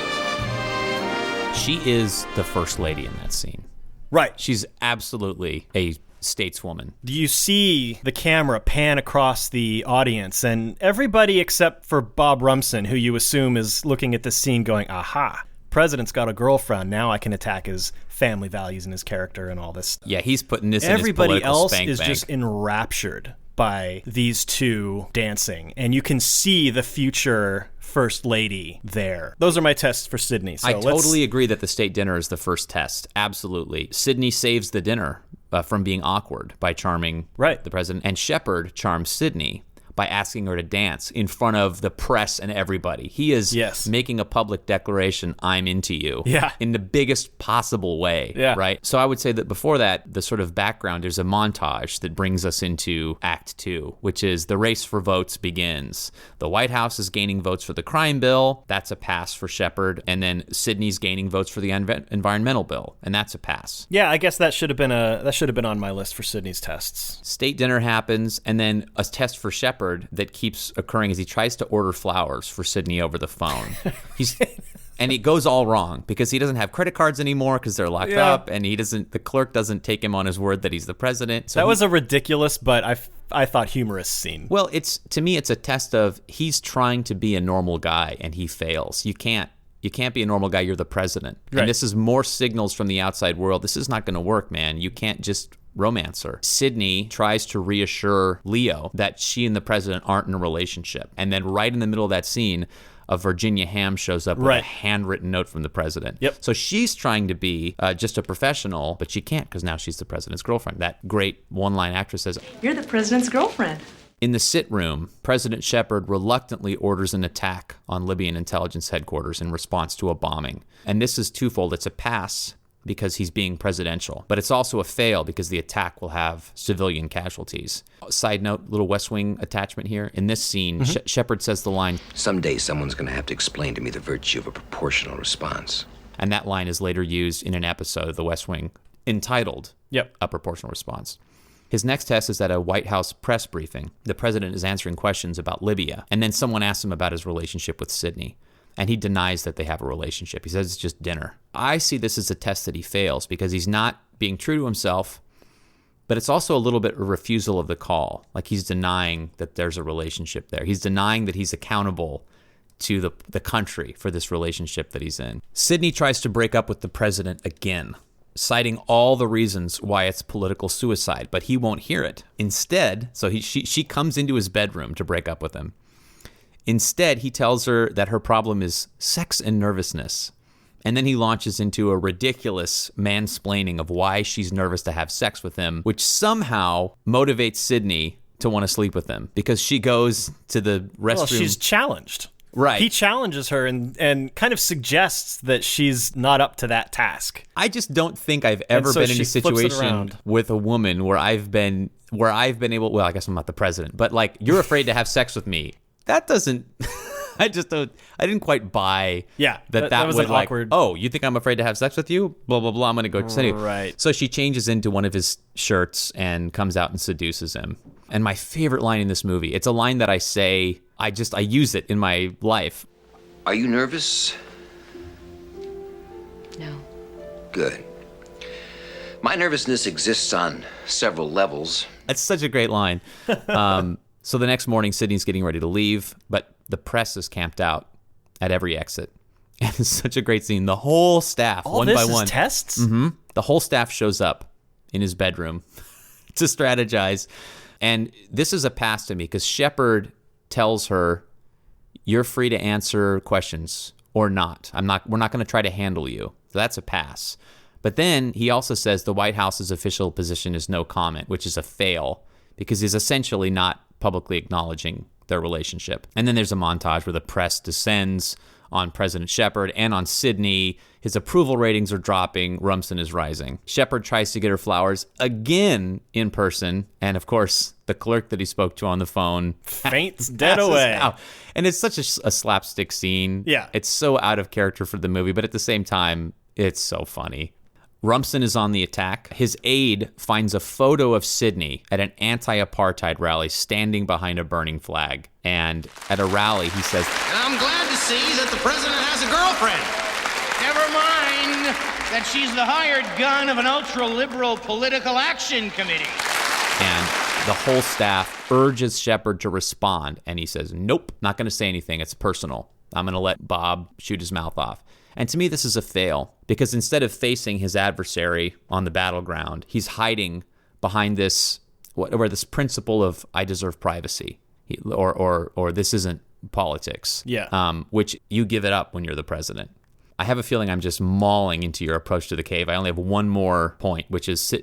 She is the first lady in that scene. Right. She's absolutely a stateswoman. You see the camera pan across the audience, and everybody except for Bob Rumson, who you assume is looking at this scene going, aha, president's got a girlfriend. Now I can attack his family values and his character and all this. Yeah, he's putting this in his Everybody political else spank is bank. just enraptured by these two dancing, and you can see the future first lady there. Those are my tests for Sydney. So I totally agree that the state dinner is the first test. Absolutely. Sydney saves the dinner from being awkward by charming the president, and Shepard charms Sydney by asking her to dance in front of the press and everybody. He is making a public declaration, I'm into you, in the biggest possible way, right? So I would say that before that, the sort of background, there's a montage that brings us into Act 2, which is the race for votes begins. The White House is gaining votes for the crime bill. That's a pass for Shepard. And then Sydney's gaining votes for the environmental bill, and that's a pass. Yeah, I guess that should have been on my list for Sydney's tests. State dinner happens, and then a test for Shepard that keeps occurring as he tries to order flowers for Sydney over the phone. And it goes all wrong because he doesn't have credit cards anymore because they're locked up, and the clerk doesn't take him on his word that he's the president. So that was a ridiculous, but I thought humorous scene. Well, to me it's a test of he's trying to be a normal guy and he fails. You can't be a normal guy. You're the president. Right. And this is more signals from the outside world. This is not going to work, man. You can't just romance her. Sydney tries to reassure Leo that she and the president aren't in a relationship. And then right in the middle of that scene, a Virginia Ham shows up with a handwritten note from the president. Yep. So she's trying to be just a professional, but she can't because now she's the president's girlfriend. That great one-line actress says, "You're the president's girlfriend." In the sit room, President Shepard reluctantly orders an attack on Libyan intelligence headquarters in response to a bombing. And this is twofold. It's a pass because he's being presidential, but it's also a fail because the attack will have civilian casualties. Side note, little West Wing attachment here. In this scene, Shepard says the line, "Someday someone's going to have to explain to me the virtue of a proportional response." And that line is later used in an episode of The West Wing entitled A Proportional Response. His next test is at a White House press briefing. The president is answering questions about Libya, and then someone asks him about his relationship with Sydney. And he denies that they have a relationship. He says it's just dinner. I see this as a test that he fails because he's not being true to himself, but it's also a little bit a refusal of the call. Like he's denying that there's a relationship there. He's denying that he's accountable to the country for this relationship that he's in. Sydney tries to break up with the president again, citing all the reasons why it's political suicide, but he won't hear it. Instead, she comes into his bedroom to break up with him. Instead, he tells her that her problem is sex and nervousness. And then he launches into a ridiculous mansplaining of why she's nervous to have sex with him, which somehow motivates Sydney to want to sleep with him because she goes to the restroom. Well, she's challenged. Right. He challenges her and kind of suggests that she's not up to that task. I just don't think I've ever been in a situation with a woman where I've been able, well, I guess I'm not the president, but like, you're afraid to have sex with me. That doesn't, I didn't quite buy that was would like, awkward. Oh, you think I'm afraid to have sex with you? Blah, blah, blah. I'm going to go send you. Right. So she changes into one of his shirts and comes out and seduces him. And my favorite line in this movie, it's a line that I say, I use it in my life. "Are you nervous?" No. Good. My nervousness exists on several levels. That's such a great line. So the next morning, Sydney's getting ready to leave, but the press is camped out at every exit. And it's such a great scene. The whole staff, one by one. Tests? Mm-hmm. The whole staff shows up in his bedroom to strategize. And this is a pass to me because Shepard tells her, you're free to answer questions or not. We're not going to try to handle you. So that's a pass. But then he also says the White House's official position is no comment, which is a fail because he's essentially not publicly acknowledging their relationship. And then there's a montage where the press descends on President Shepard and on Sydney. His approval ratings are dropping. Rumson is rising. Shepard tries to get her flowers again in person. And of course, the clerk that he spoke to on the phone faints dead away. Out. And it's such a slapstick scene. Yeah. It's so out of character for the movie, but at the same time, it's so funny. Rumson is on the attack. His aide finds a photo of Sydney at an anti-apartheid rally standing behind a burning flag. And at a rally, he says, "And I'm glad to see that the president has a girlfriend." Never mind that she's the hired gun of an ultra-liberal political action committee. And the whole staff urges Shepard to respond, and he says, nope, not going to say anything. It's personal. I'm going to let Bob shoot his mouth off. And to me, this is a fail, because instead of facing his adversary on the battleground, he's hiding behind this principle of I deserve privacy, or this isn't politics. Yeah. Which you give it up when you're the president. I have a feeling I'm just mauling into your approach to the cave. I only have one more point, which is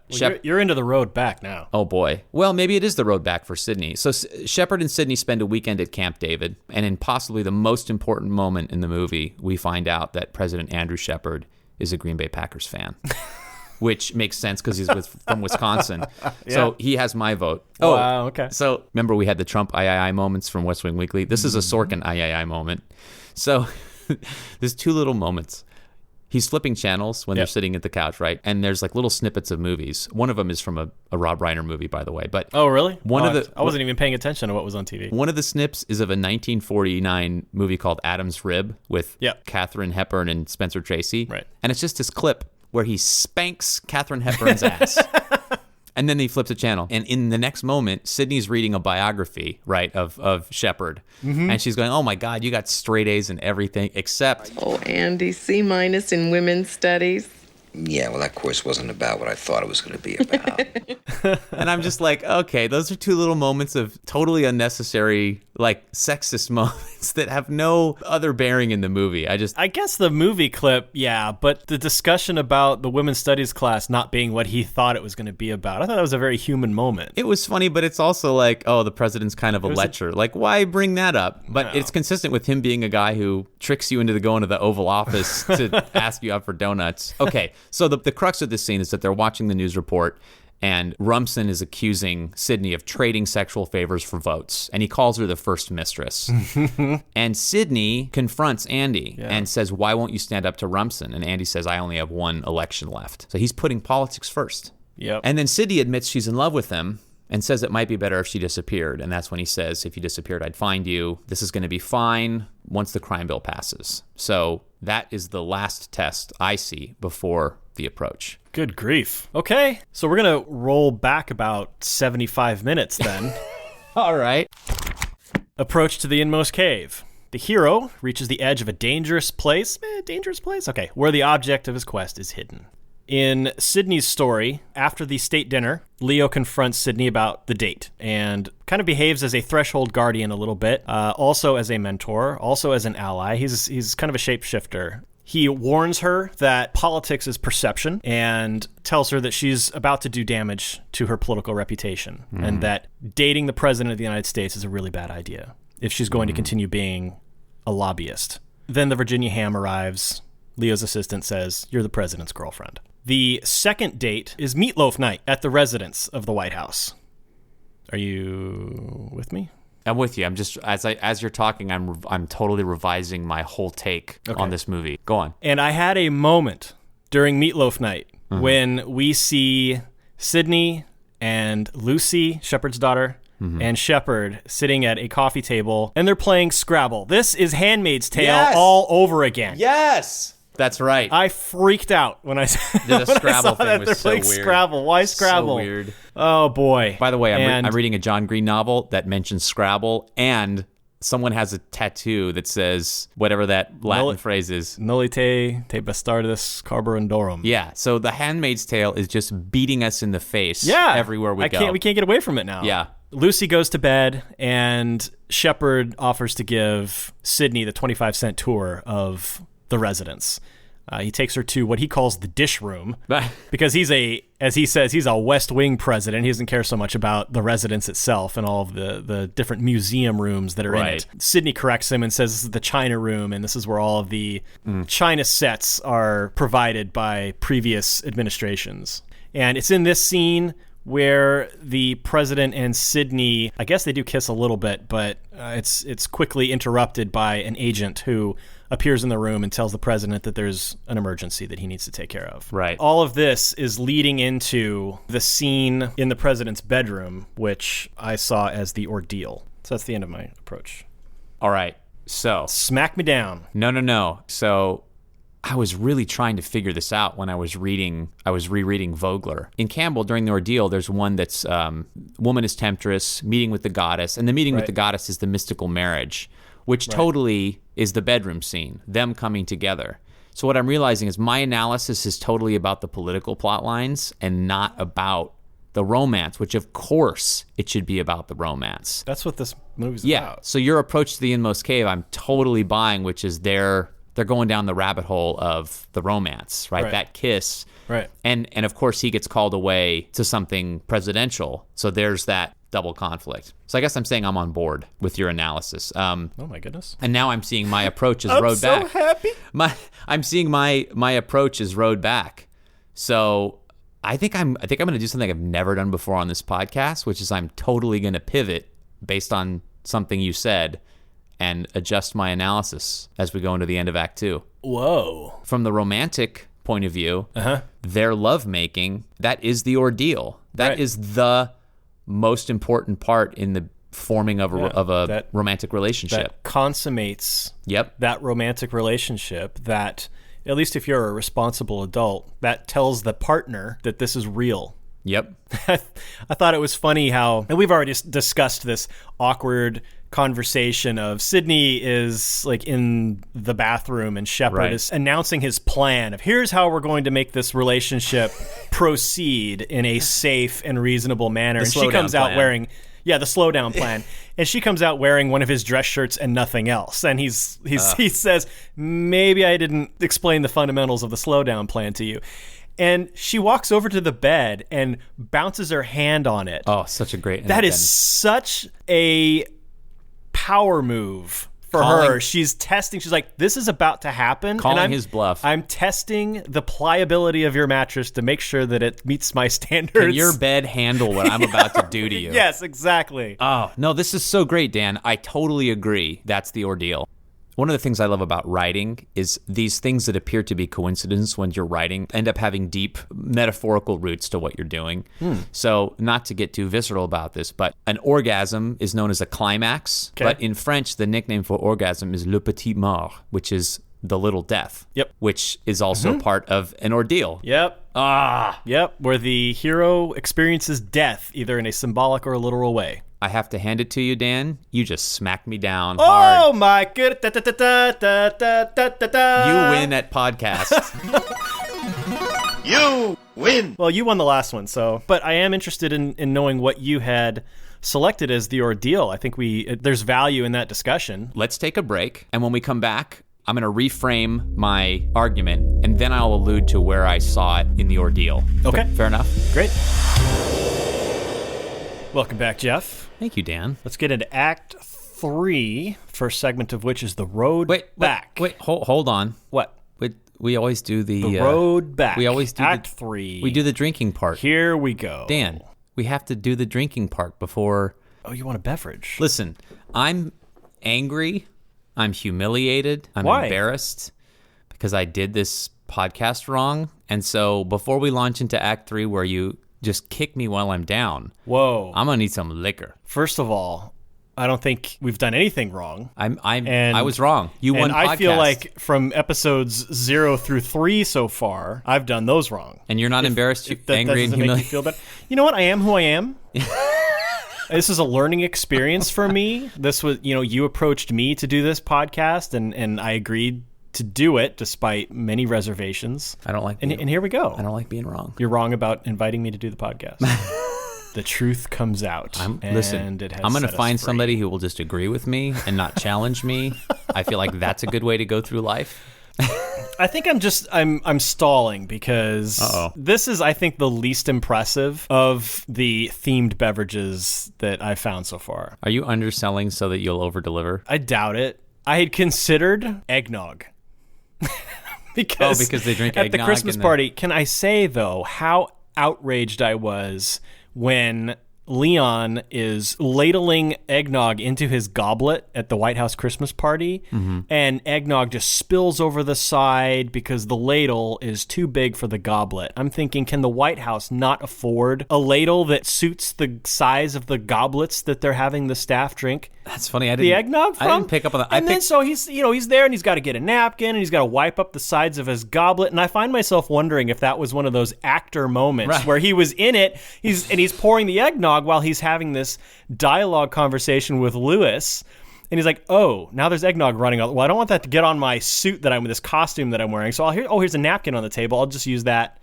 you're into the road back now. Oh boy. Well, maybe it is the road back for Sidney. So Shepard and Sidney spend a weekend at Camp David, and in possibly the most important moment in the movie, we find out that President Andrew Shepard is a Green Bay Packers fan. Which makes sense because he's from Wisconsin. Yeah. So he has my vote. Oh, wow, okay. So remember we had the Trump I moments from West Wing Weekly? This is a Sorkin I moment. So there's two little moments. He's flipping channels when they're sitting at the couch, right? And there's like little snippets of movies. One of them is from a Rob Reiner movie, by the way. But oh, really? I wasn't even paying attention to what was on TV. One of the snips is of a 1949 movie called Adam's Rib with Katharine Hepburn and Spencer Tracy. Right. And it's just this clip where he spanks Katharine Hepburn's ass. And then he flips a channel. And in the next moment, Sidney's reading a biography, right, of Shepard. Mm-hmm. And she's going, oh, my God, you got straight A's in everything except... Oh, Andy, C- in women's studies. Yeah, well, that course wasn't about what I thought it was going to be about. And I'm just like, okay, those are two little moments of totally unnecessary, like, sexist moments that have no other bearing in the movie. I guess the movie clip, yeah, but the discussion about the women's studies class not being what he thought it was going to be about, I thought that was a very human moment. It was funny, but it's also like, oh, the president's kind of a lecher. Like, why bring that up? But it's consistent with him being a guy who tricks you into going to the Oval Office to ask you out for donuts. Okay. So the crux of this scene is that they're watching the news report, and Rumson is accusing Sidney of trading sexual favors for votes, and he calls her the first mistress. And Sidney confronts Andy and says, why won't you stand up to Rumson? And Andy says, I only have one election left. So he's putting politics first. Yep. And then Sidney admits she's in love with him and says it might be better if she disappeared. And that's when he says, if you disappeared, I'd find you. This is going to be fine once the crime bill passes. So that is the last test I see before the approach. Good grief. Okay, so we're going to roll back about 75 minutes then. All right. Approach to the inmost cave. The hero reaches the edge of a dangerous place. Okay, where the object of his quest is hidden. In Sidney's story, after the state dinner, Leo confronts Sidney about the date and kind of behaves as a threshold guardian a little bit, also as a mentor, also as an ally. He's kind of a shapeshifter. He warns her that politics is perception and tells her that she's about to do damage to her political reputation and that dating the president of the United States is a really bad idea if she's going to continue being a lobbyist. Then the Virginia Ham arrives. Leo's assistant says, you're the president's girlfriend. The second date is meatloaf night at the residence of the White House. Are you with me? I'm with you. I'm just as you're talking, I'm totally revising my whole take on this movie. Go on. And I had a moment during meatloaf night when we see Sidney and Lucy, Shepard's daughter, and Shepard sitting at a coffee table, and they're playing Scrabble. This is Handmaid's Tale all over again. Yes. That's right. I freaked out when I saw the Scrabble thing that was they're so playing weird. Scrabble. Why Scrabble? So weird. Oh boy. By the way, I'm reading a John Green novel that mentions Scrabble, and someone has a tattoo that says whatever that Latin phrase is. Nullite te bastardis carborundorum. Yeah. So The Handmaid's Tale is just beating us in the face everywhere we go. We can't get away from it now. Yeah. Lucy goes to bed, and Shepard offers to give Sidney the 25-cent tour of the residence. He takes her to what he calls the dish room because as he says, he's a West Wing president. He doesn't care so much about the residence itself and all of the different museum rooms that are in it. Sidney corrects him and says this is the China room, and this is where all of the China sets are provided by previous administrations. And it's in this scene where the president and Sidney, I guess they do kiss a little bit, but it's quickly interrupted by an agent who appears in the room and tells the president that there's an emergency that he needs to take care of. Right. All of this is leading into the scene in the president's bedroom, which I saw as the ordeal. So that's the end of my approach. All right. So smack me down. No. So I was really trying to figure this out when I was rereading Vogler. In Campbell, during the ordeal, there's one that's woman is temptress, meeting with the goddess, and the meeting with the goddess is the mystical marriage, which totally is the bedroom scene, them coming together. So what I'm realizing is my analysis is totally about the political plot lines and not about the romance, which of course it should be about the romance. That's what this movie's about. Yeah. So your approach to the Inmost Cave, I'm totally buying, which is they're going down the rabbit hole of the romance, right? That kiss. Right. And of course he gets called away to something presidential. So there's that double conflict. So I guess I'm saying I'm on board with your analysis. Oh my goodness. And now I'm seeing my approach is rowed back. I'm so happy. I'm seeing my approach is rowed back. So I think I'm going to do something I've never done before on this podcast, which is I'm totally going to pivot based on something you said and adjust my analysis as we go into the end of Act 2. Whoa. From the romantic point of view, their lovemaking, that is the ordeal. That is the most important part in the forming of a romantic relationship. That consummates that romantic relationship that, at least if you're a responsible adult, that tells the partner that this is real. Yep. I thought it was funny how, and we've already discussed this awkward conversation of Sidney is like in the bathroom and Shepard is announcing his plan of here's how we're going to make this relationship proceed in a safe and reasonable manner. And she comes out wearing the slowdown plan. And she comes out wearing one of his dress shirts and nothing else. And he says, maybe I didn't explain the fundamentals of the slowdown plan to you. And she walks over to the bed and bounces her hand on it. Oh, such a great... That is such a power move for her. She's testing. She's like, this is about to happen. Calling his bluff. I'm testing the pliability of your mattress to make sure that it meets my standards. Can your bed handle what I'm about to do to you? Yes, exactly. Oh, no, this is so great, Dan. I totally agree. That's the ordeal. One of the things I love about writing is these things that appear to be coincidence when you're writing end up having deep metaphorical roots to what you're doing. So not to get too visceral about this, but an orgasm is known as a climax. Okay. But in French, the nickname for orgasm is le petit mort, which is the little death. Yep. Which is also part of an ordeal. Yep. Yep. Where the hero experiences death, either in a symbolic or a literal way. I have to hand it to you, Dan. You just smacked me down hard. Oh my goodness. You win at podcasts. You win. Well, you won the last one, so. But I am interested in knowing what you had selected as the ordeal. I think there's value in that discussion. Let's take a break, and when we come back, I'm going to reframe my argument, and then I'll allude to where I saw it in the ordeal. Okay. Fair enough? Great. Welcome back, Jeff. Thank you, Dan. Let's get into Act 3, first segment of which is the road back. Wait, hold on. What? We always do the road back. We always do Act 3. We do the drinking part. Here we go. Dan, we have to do the drinking part before. Oh, you want a beverage? Listen, I'm angry. I'm humiliated. I'm embarrassed because I did this podcast wrong. And so before we launch into Act 3, where you just kick me while I'm down. Whoa. I'm going to need some liquor. First of all, I don't think we've done anything wrong. I was wrong. You won podcast. I feel like from episodes 0 through 3 so far, I've done those wrong. And you're not embarrassed, angry, and humiliated? Make you feel bad. You know what? I am who I am. This is a learning experience for me. This was, you approached me to do this podcast, and I agreed to do it despite many reservations. I don't like and here we go. I don't like being wrong. You're wrong about inviting me to do the podcast. The truth comes out. Listen, I'm going to find somebody who will just agree with me and not challenge me. I feel like that's a good way to go through life. I think I'm stalling because this is, I think, the least impressive of the themed beverages that I've found so far. Are you underselling so that you'll over-deliver? I doubt it. I had considered eggnog. because they drink at eggnog the Christmas party. Can I say, though, how outraged I was when Leon is ladling eggnog into his goblet at the White House Christmas party, and eggnog just spills over the side because the ladle is too big for the goblet. I'm thinking, can the White House not afford a ladle that suits the size of the goblets that they're having the staff drink? That's funny. The eggnog from? I didn't pick up on that. And then so he's there and he's got to get a napkin and he's got to wipe up the sides of his goblet. And I find myself wondering if that was one of those actor moments where he was in it, he's pouring the eggnog while he's having this dialogue conversation with Lewis. And he's like, oh, now there's eggnog running out. Well, I don't want that to get on my suit that this costume that I'm wearing. So here's a napkin on the table. I'll just use that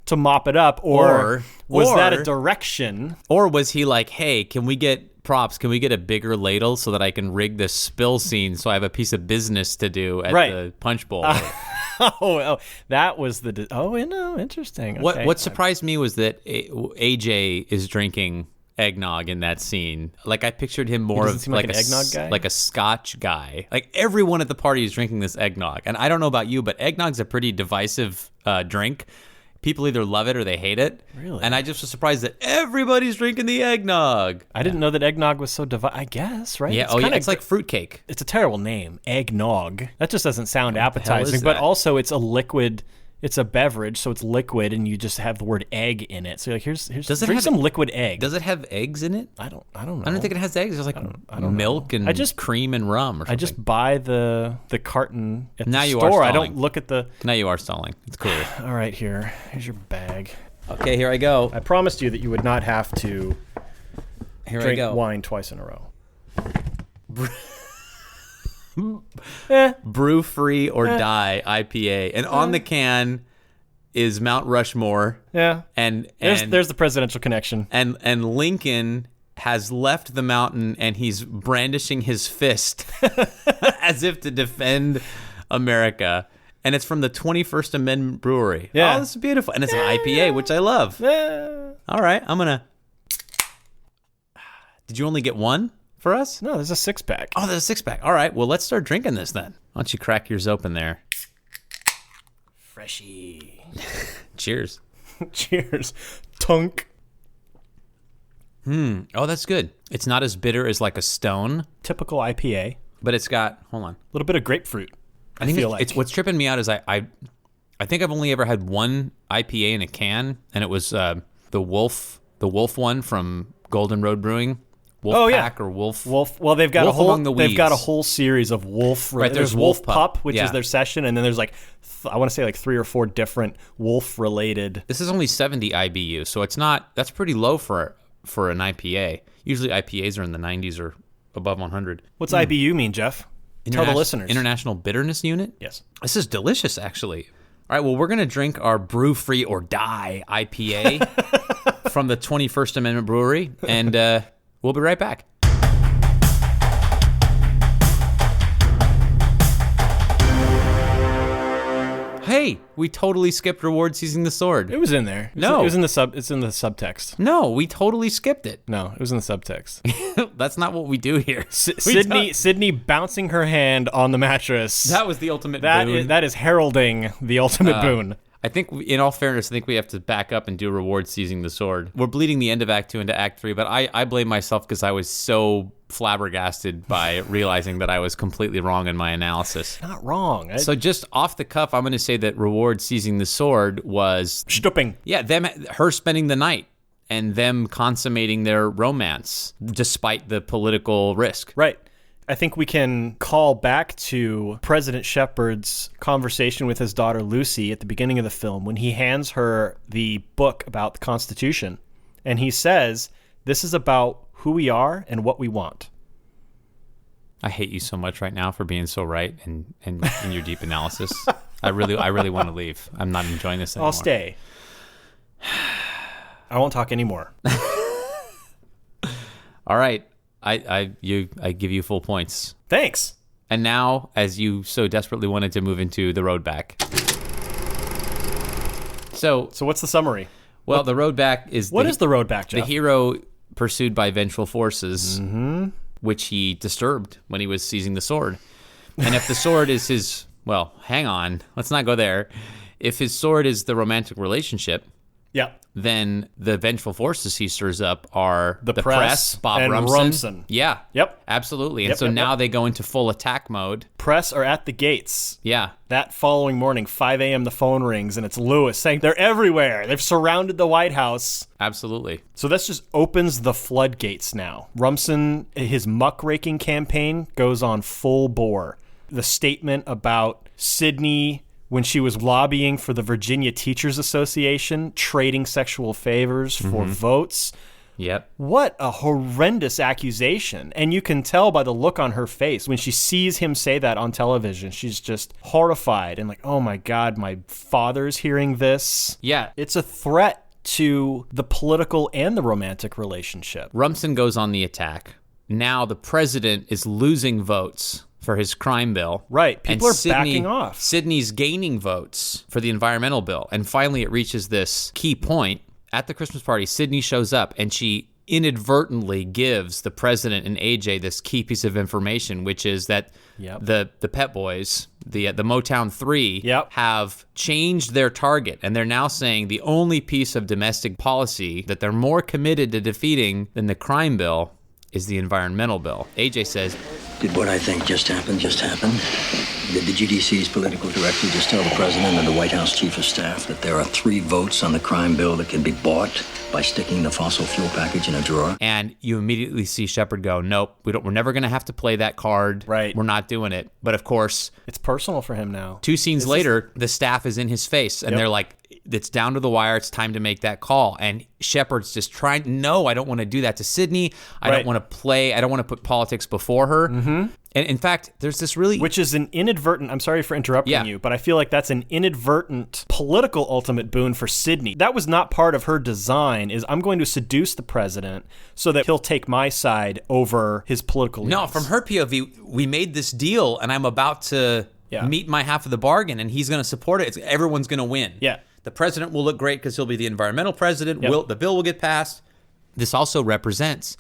to mop it up. Or was that a direction? Or was he like, hey, can we get props? Can we get a bigger ladle so that I can rig this spill scene so I have a piece of business to do at the punch bowl? That was interesting. Okay. What surprised me was that AJ is drinking eggnog in that scene. Like, I pictured him more of like an eggnog guy, like a Scotch guy. Like, everyone at the party is drinking this eggnog, and I don't know about you, but eggnog's a pretty divisive drink. People either love it or they hate it. Really? And I just was surprised that everybody's drinking the eggnog. I didn't know that eggnog was so divisive. I guess, right? Yeah. It's like fruitcake. It's a terrible name, eggnog. That just doesn't sound appetizing. But also, it's a liquid. It's a beverage, so it's liquid, and you just have the word egg in it. So you're like, here's drink some liquid egg. Does it have eggs in it? I don't know. I don't think it has eggs. There's like milk and cream and rum or something. I just buy the carton at now the you store. Are I don't look at the... Now you are stalling. It's cool. All right, here's your bag. Okay, here I go. I promised you that you would not have to drink wine twice in a row. Brew free or die IPA, and on the can is Mount Rushmore. Yeah, and there's the presidential connection. And Lincoln has left the mountain and he's brandishing his fist as if to defend America. And it's from the 21st Amendment Brewery. Yeah, this is beautiful, and it's an IPA, which I love. All right, I'm gonna. Did you only get one? For us? No, there's a 6-pack. Oh, there's a 6-pack. All right, well, let's start drinking this then. Why don't you crack yours open there? Freshie. Cheers. Cheers. Tunk. Oh, that's good. It's not as bitter as like a Stone. Typical IPA. But it's got, hold on. A little bit of grapefruit. I think it's what's tripping me out is I think I've only ever had one IPA in a can, and it was the Wolf one from Golden Road Brewing. Wolf or Wolf. Well, they've got They've got a whole series of Wolf. Right, there's Wolf Pup, which is their session, and then there's I want to say 3 or 4 different Wolf related. This is only 70 IBU, so it's not. That's pretty low for an IPA. Usually IPAs are in the 90s or above 100. What's IBU mean, Jeff? Tell the listeners. International Bitterness Unit. Yes. This is delicious, actually. All right, well, we're gonna drink our Brew Free or Die IPA from the 21st Amendment Brewery, and. We'll be right back. Hey, we totally skipped reward seizing the sword. It was in there. No, it was in the It's in the subtext. No, we totally skipped it. No, it was in the subtext. That's not what we do here. Sydney bouncing her hand on the mattress. That was the ultimate boon. That is heralding the ultimate boon. I think, in all fairness, we have to back up and do reward seizing the sword. We're bleeding the end of Act 2 into Act 3, but I blame myself because I was so flabbergasted by realizing that I was completely wrong in my analysis. Not wrong. So just off the cuff, I'm going to say that reward seizing the sword was... Stooping. Yeah, her spending the night and them consummating their romance despite the political risk. Right. I think we can call back to President Shepard's conversation with his daughter Lucy at the beginning of the film when he hands her the book about the Constitution. And he says, this is about who we are and what we want. I hate you so much right now for being so right and in your deep analysis. I really want to leave. I'm not enjoying this anymore. I'll stay. I won't talk anymore. All right. I give you full points. Thanks. And now, as you so desperately wanted to move into the road back. So what's the summary? Well, the road back is... What is the road back, Jeff? The hero pursued by vengeful forces, which he disturbed when he was seizing the sword. And if the sword is his... Well, hang on. Let's not go there. If his sword is the romantic relationship, Yep. Then the vengeful forces he stirs up are the press, Bob and Rumson. Yeah. Yep. Absolutely. And so now they go into full attack mode. Press are at the gates. Yeah. That following morning, 5 a.m., the phone rings, and it's Lewis saying they're everywhere. They've surrounded the White House. Absolutely. So this just opens the floodgates now. Rumson, his muckraking campaign goes on full bore. The statement about Sidney, when she was lobbying for the Virginia Teachers Association, trading sexual favors for votes. Yep. What a horrendous accusation. And you can tell by the look on her face when she sees him say that on television. She's just horrified and like, oh my God, my father's hearing this. Yeah. It's a threat to the political and the romantic relationship. Rumson goes on the attack. Now the president is losing votes for his crime bill. Right. People are backing off. Sidney's gaining votes for the environmental bill. And finally it reaches this key point. At the Christmas party, Sidney shows up and she inadvertently gives the president and AJ this key piece of information, which is that the Pet Boys, the Motown 3, have changed their target. And they're now saying the only piece of domestic policy that they're more committed to defeating than the crime bill is the environmental bill. AJ says, did what I think just happen? Did the GDC's political director just tell the president and the White House chief of staff that there are 3 votes on the crime bill that can be bought by sticking the fossil fuel package in a drawer? And you immediately see Shepard go, nope, we're never going to have to play that card. Right. We're not doing it. But of course, it's personal for him now. 2 scenes later, the staff is in his face and they're like, it's down to the wire. It's time to make that call. And Shepard's just trying, no, I don't want to do that to Sidney. I don't want to put politics before her. Mm-hmm. And in fact, there's this really... Which is an inadvertent... I'm sorry for interrupting you, but I feel like that's an inadvertent political ultimate boon for Sidney. That was not part of her design, is I'm going to seduce the president so that he'll take my side over his political leads. No, from her POV, we made this deal and I'm about to meet my half of the bargain and he's going to support it. Everyone's going to win. Yeah. The president will look great because he'll be the environmental president. The bill will get passed. This also represents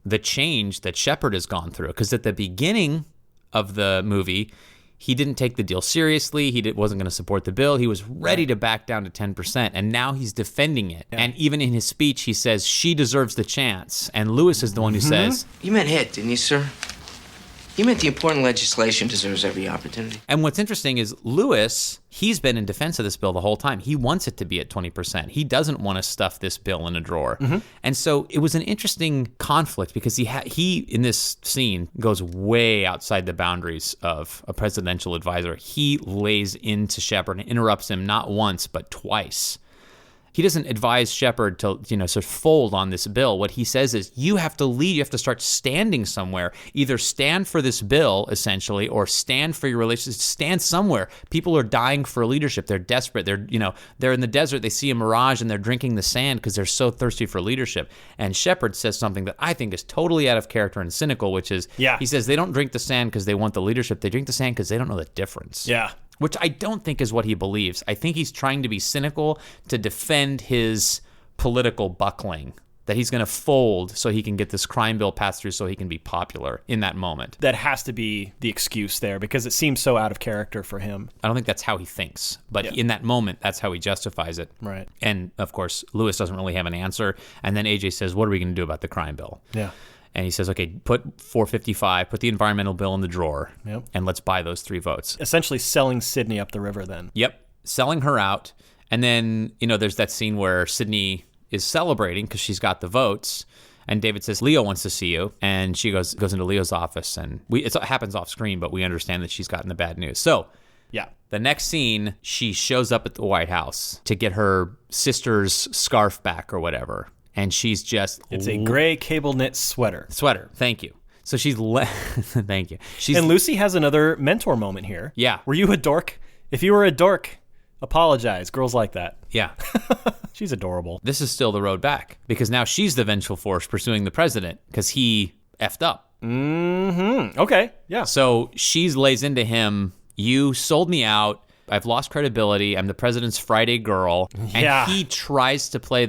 the change that Shepard has gone through. Because at the beginning of the movie, he didn't take the deal seriously. He wasn't going to support the bill. He was ready to back down to 10%. And now he's defending it. Yeah. And even in his speech, he says, she deserves the chance. And Lewis is the one who says... You meant hit, didn't you, sir? You meant the important legislation deserves every opportunity. And what's interesting is Lewis, he's been in defense of this bill the whole time. He wants it to be at 20%. He doesn't want to stuff this bill in a drawer. Mm-hmm. And so it was an interesting conflict because he in this scene goes way outside the boundaries of a presidential advisor. He lays into Shepard and interrupts him not once but twice. He doesn't advise Shepard to, sort of fold on this bill. What he says is, you have to lead. You have to start standing somewhere. Either stand for this bill, essentially, or stand for your relationship. Stand somewhere. People are dying for leadership. They're desperate. They're in the desert. They see a mirage and they're drinking the sand because they're so thirsty for leadership. And Shepard says something that I think is totally out of character and cynical, which is, he says they don't drink the sand because they want the leadership. They drink the sand because they don't know the difference. Yeah. Which I don't think is what he believes. I think he's trying to be cynical to defend his political buckling, that he's going to fold so he can get this crime bill passed through so he can be popular in that moment. That has to be the excuse there because it seems so out of character for him. I don't think that's how he thinks, but in that moment, that's how he justifies it. Right. And of course, Lewis doesn't really have an answer. And then AJ says, what are we going to do about the crime bill? Yeah. And he says, okay, put 455, put the environmental bill in the drawer, and let's buy those 3 votes. Essentially selling Sidney up the river then. Yep, selling her out. And then, there's that scene where Sidney is celebrating because she's got the votes. And David says, Leo wants to see you. And she goes into Leo's office. And it happens off screen, but we understand that she's gotten the bad news. So the next scene, she shows up at the White House to get her sister's scarf back or whatever. And she's just... It's a gray cable knit sweater. Thank you. So she's... Thank you. And Lucy has another mentor moment here. Yeah. Were you a dork? If you were a dork, apologize. Girls like that. Yeah. She's adorable. This is still the road back because now she's the vengeful force pursuing the president because he effed up. Mm-hmm. Okay. Yeah. So she lays into him, you sold me out. I've lost credibility. I'm the president's Friday girl. And he tries to play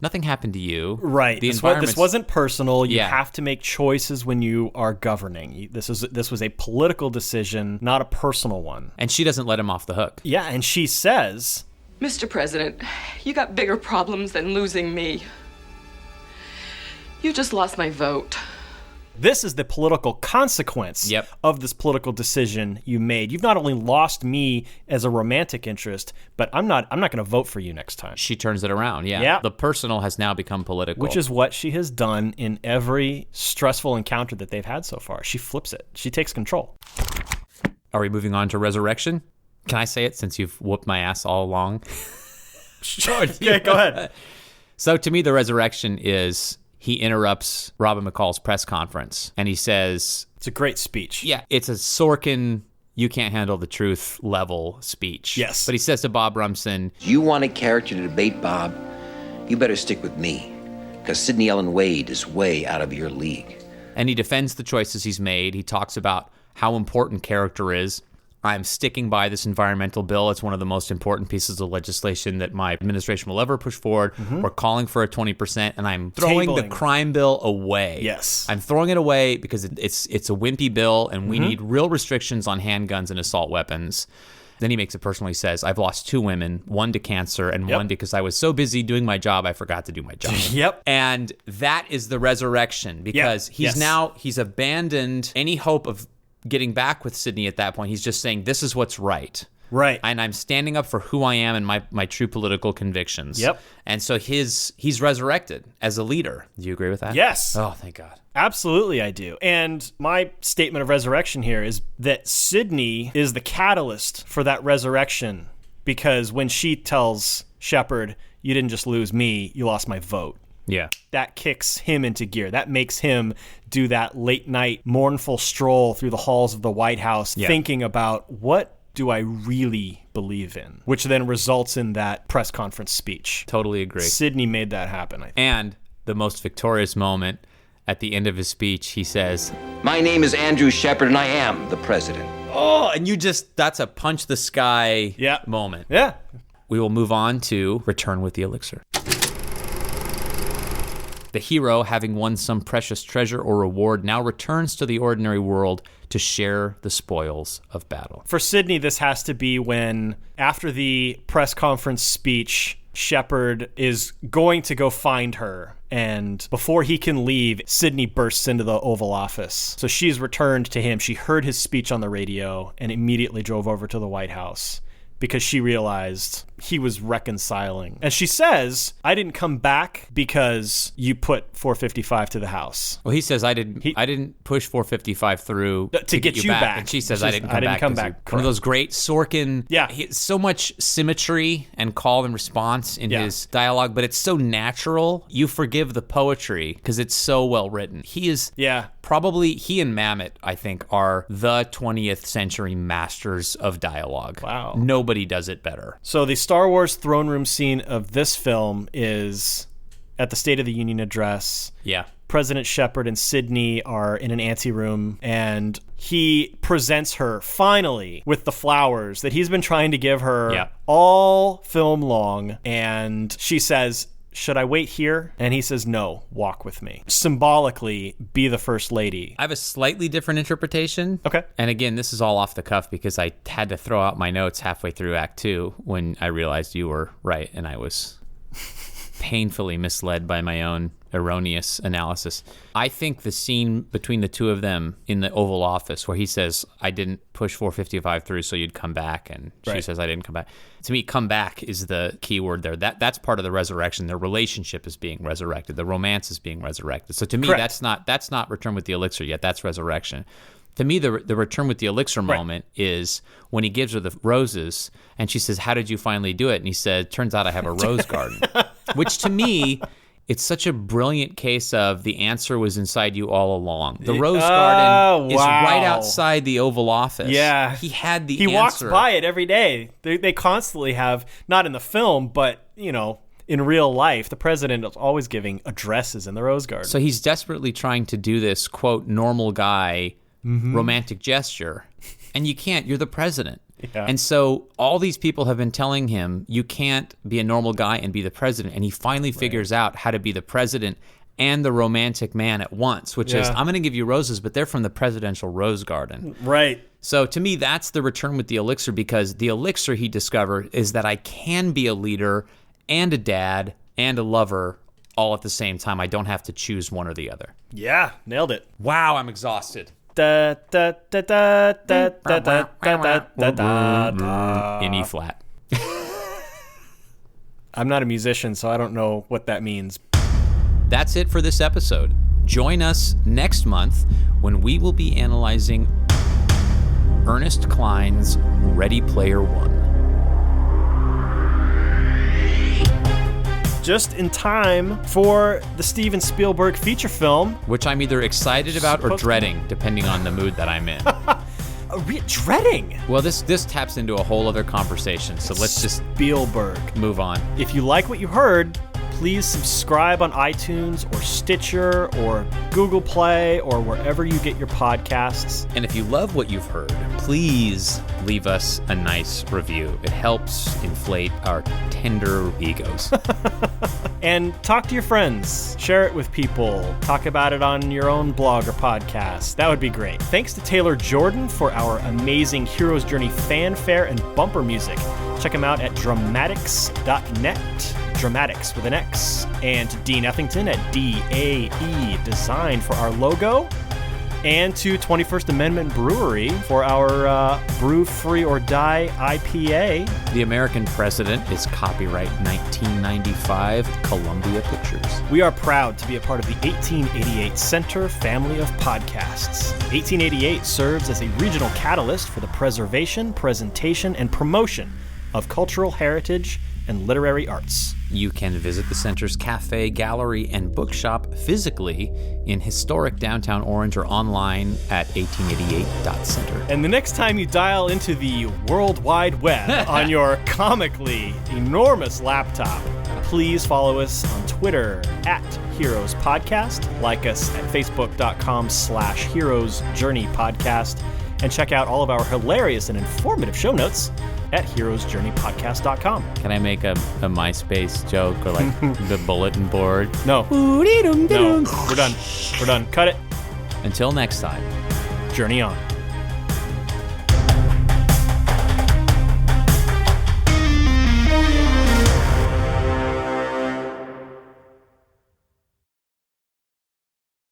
nothing happened to you. Right. This wasn't personal. You have to make choices when you are governing. This was a political decision, not a personal one. And she doesn't let him off the hook. Yeah, and she says, Mr. President, you got bigger problems than losing me. You just lost my vote. This is the political consequence of this political decision you made. You've not only lost me as a romantic interest, but I'm not going to vote for you next time. She turns it around, yeah. The personal has now become political. Which is what she has done in every stressful encounter that they've had so far. She flips it. She takes control. Are we moving on to Resurrection? Can I say it since you've whooped my ass all along? Sure. Yeah, go ahead. So to me, the Resurrection is... he interrupts Robin McCall's press conference, and he says... It's a great speech. Yeah, it's a Sorkin, you can't handle the truth level speech. Yes. But he says to Bob Rumson... You want a character to debate, Bob? You better stick with me, because Sidney Ellen Wade is way out of your league. And he defends the choices he's made. He talks about how important character is. I'm sticking by this environmental bill. It's one of the most important pieces of legislation that my administration will ever push forward. We're calling for a 20%, and I'm throwing the crime bill away. Yes. I'm throwing it away because it's a wimpy bill, and we need real restrictions on handguns and assault weapons. Then he makes it personal. He says, I've lost 2 women, one to cancer and one because I was so busy doing my job, I forgot to do my job. And that is the resurrection, because he's abandoned any hope of getting back with Sidney at that point. He's just saying, this is what's right. Right. And I'm standing up for who I am and my true political convictions. Yep. And so he's resurrected as a leader. Do you agree with that? Yes. Oh, thank God. Absolutely, I do. And my statement of resurrection here is that Sidney is the catalyst for that resurrection, because when she tells Shepard, you didn't just lose me, you lost my vote. Yeah. That kicks him into gear. That makes him do that late night mournful stroll through the halls of the White House, thinking about, what do I really believe in? Which then results in that press conference speech. Totally agree. Sidney made that happen, I think. And the most victorious moment at the end of his speech, he says, My name is Andrew Shepard, and I am the president. Oh, and that's a punch the sky moment. Yeah. We will move on to Return with the Elixir. The hero, having won some precious treasure or reward, now returns to the ordinary world to share the spoils of battle. For Sidney, this has to be when, after the press conference speech, Shepard is going to go find her. And before he can leave, Sidney bursts into the Oval Office. So she's returned to him. She heard his speech on the radio and immediately drove over to the White House, because she realized he was reconciling. And she says, I didn't come back because you put 455 to the House. Well, he says, I didn't push 455 through to get you back. And she says, I didn't come back. One of those great Sorkin, so much symmetry and call and response in his dialogue, but it's so natural. You forgive the poetry because it's so well written. He is probably, he and Mamet, I think, are the 20th century masters of dialogue. Wow. Nobody does it better. So the Star Wars throne room scene of this film is at the State of the Union address. Yeah. President Shepard and Sidney are in an anteroom, and he presents her finally with the flowers that he's been trying to give her all film long. And she says, should I wait here? And he says, no, walk with me. Symbolically, be the first lady. I have a slightly different interpretation. Okay. And again, this is all off the cuff because I had to throw out my notes halfway through Act 2 when I realized you were right and I was painfully misled by my own erroneous analysis. I think the scene between the two of them in the Oval Office where he says, I didn't push 455 through so you'd come back, and she says, I didn't come back. To me, come back is the key word there. That's part of the resurrection. Their relationship is being resurrected. The romance is being resurrected. So to me, that's not Return with the Elixir yet. That's resurrection. To me, the Return with the Elixir moment is when he gives her the roses and she says, how did you finally do it? And he said, turns out I have a rose garden. Which to me, it's such a brilliant case of the answer was inside you all along. The rose garden is right outside the Oval Office. Yeah. He had the answer. He walks by it every day. They constantly have, not in the film, but, you know, in real life, the president is always giving addresses in the rose garden. So he's desperately trying to do this, quote, normal guy romantic gesture. And you can't. You're the president. Yeah. And so all these people have been telling him, you can't be a normal guy and be the president. And he finally figures out how to be the president and the romantic man at once, which is, I'm going to give you roses, but they're from the presidential rose garden. Right. So to me, that's the return with the elixir, because the elixir he discovered is that I can be a leader and a dad and a lover all at the same time. I don't have to choose one or the other. Yeah, nailed it. Wow, I'm exhausted. Da, da, da, da, da, da, da, da, da, da, da. In E flat. I'm not a musician, so I don't know what that means. That's it for this episode. Join us next month when we will be analyzing Ernest Cline's Ready Player One. Just in time for the Steven Spielberg feature film. Which I'm either excited about or dreading, depending on the mood that I'm in. Dreading? Well, this taps into a whole other conversation, so let's just Spielberg. Move on. If you like what you heard, please subscribe on iTunes or Stitcher or Google Play or wherever you get your podcasts. And if you love what you've heard, please leave us a nice review. It helps inflate our tender egos. And talk to your friends. Share it with people. Talk about it on your own blog or podcast. That would be great. Thanks to Taylor Jordan for our amazing Hero's Journey fanfare and bumper music. Check him out at dramatics.net. Dramatics with an X. And to Dean Effington at DAE Design for our logo. And to 21st Amendment Brewery for our Brew Free or Die IPA. The American President is copyright 1995, Columbia Pictures. We are proud to be a part of the 1888 Center family of podcasts. 1888 serves as a regional catalyst for the preservation, presentation, and promotion of cultural heritage and literary arts. You can visit the Center's cafe, gallery, and bookshop physically in historic downtown Orange or online at 1888.center. And the next time you dial into the World Wide Web on your comically enormous laptop, please follow us on Twitter at Heroes Podcast, like us at facebook.com/Heroes Journey Podcast, and check out all of our hilarious and informative show notes at heroesjourneypodcast.com. Can I make a MySpace joke or like the bulletin board? No. No, we're done. Cut it. Until next time. Journey on.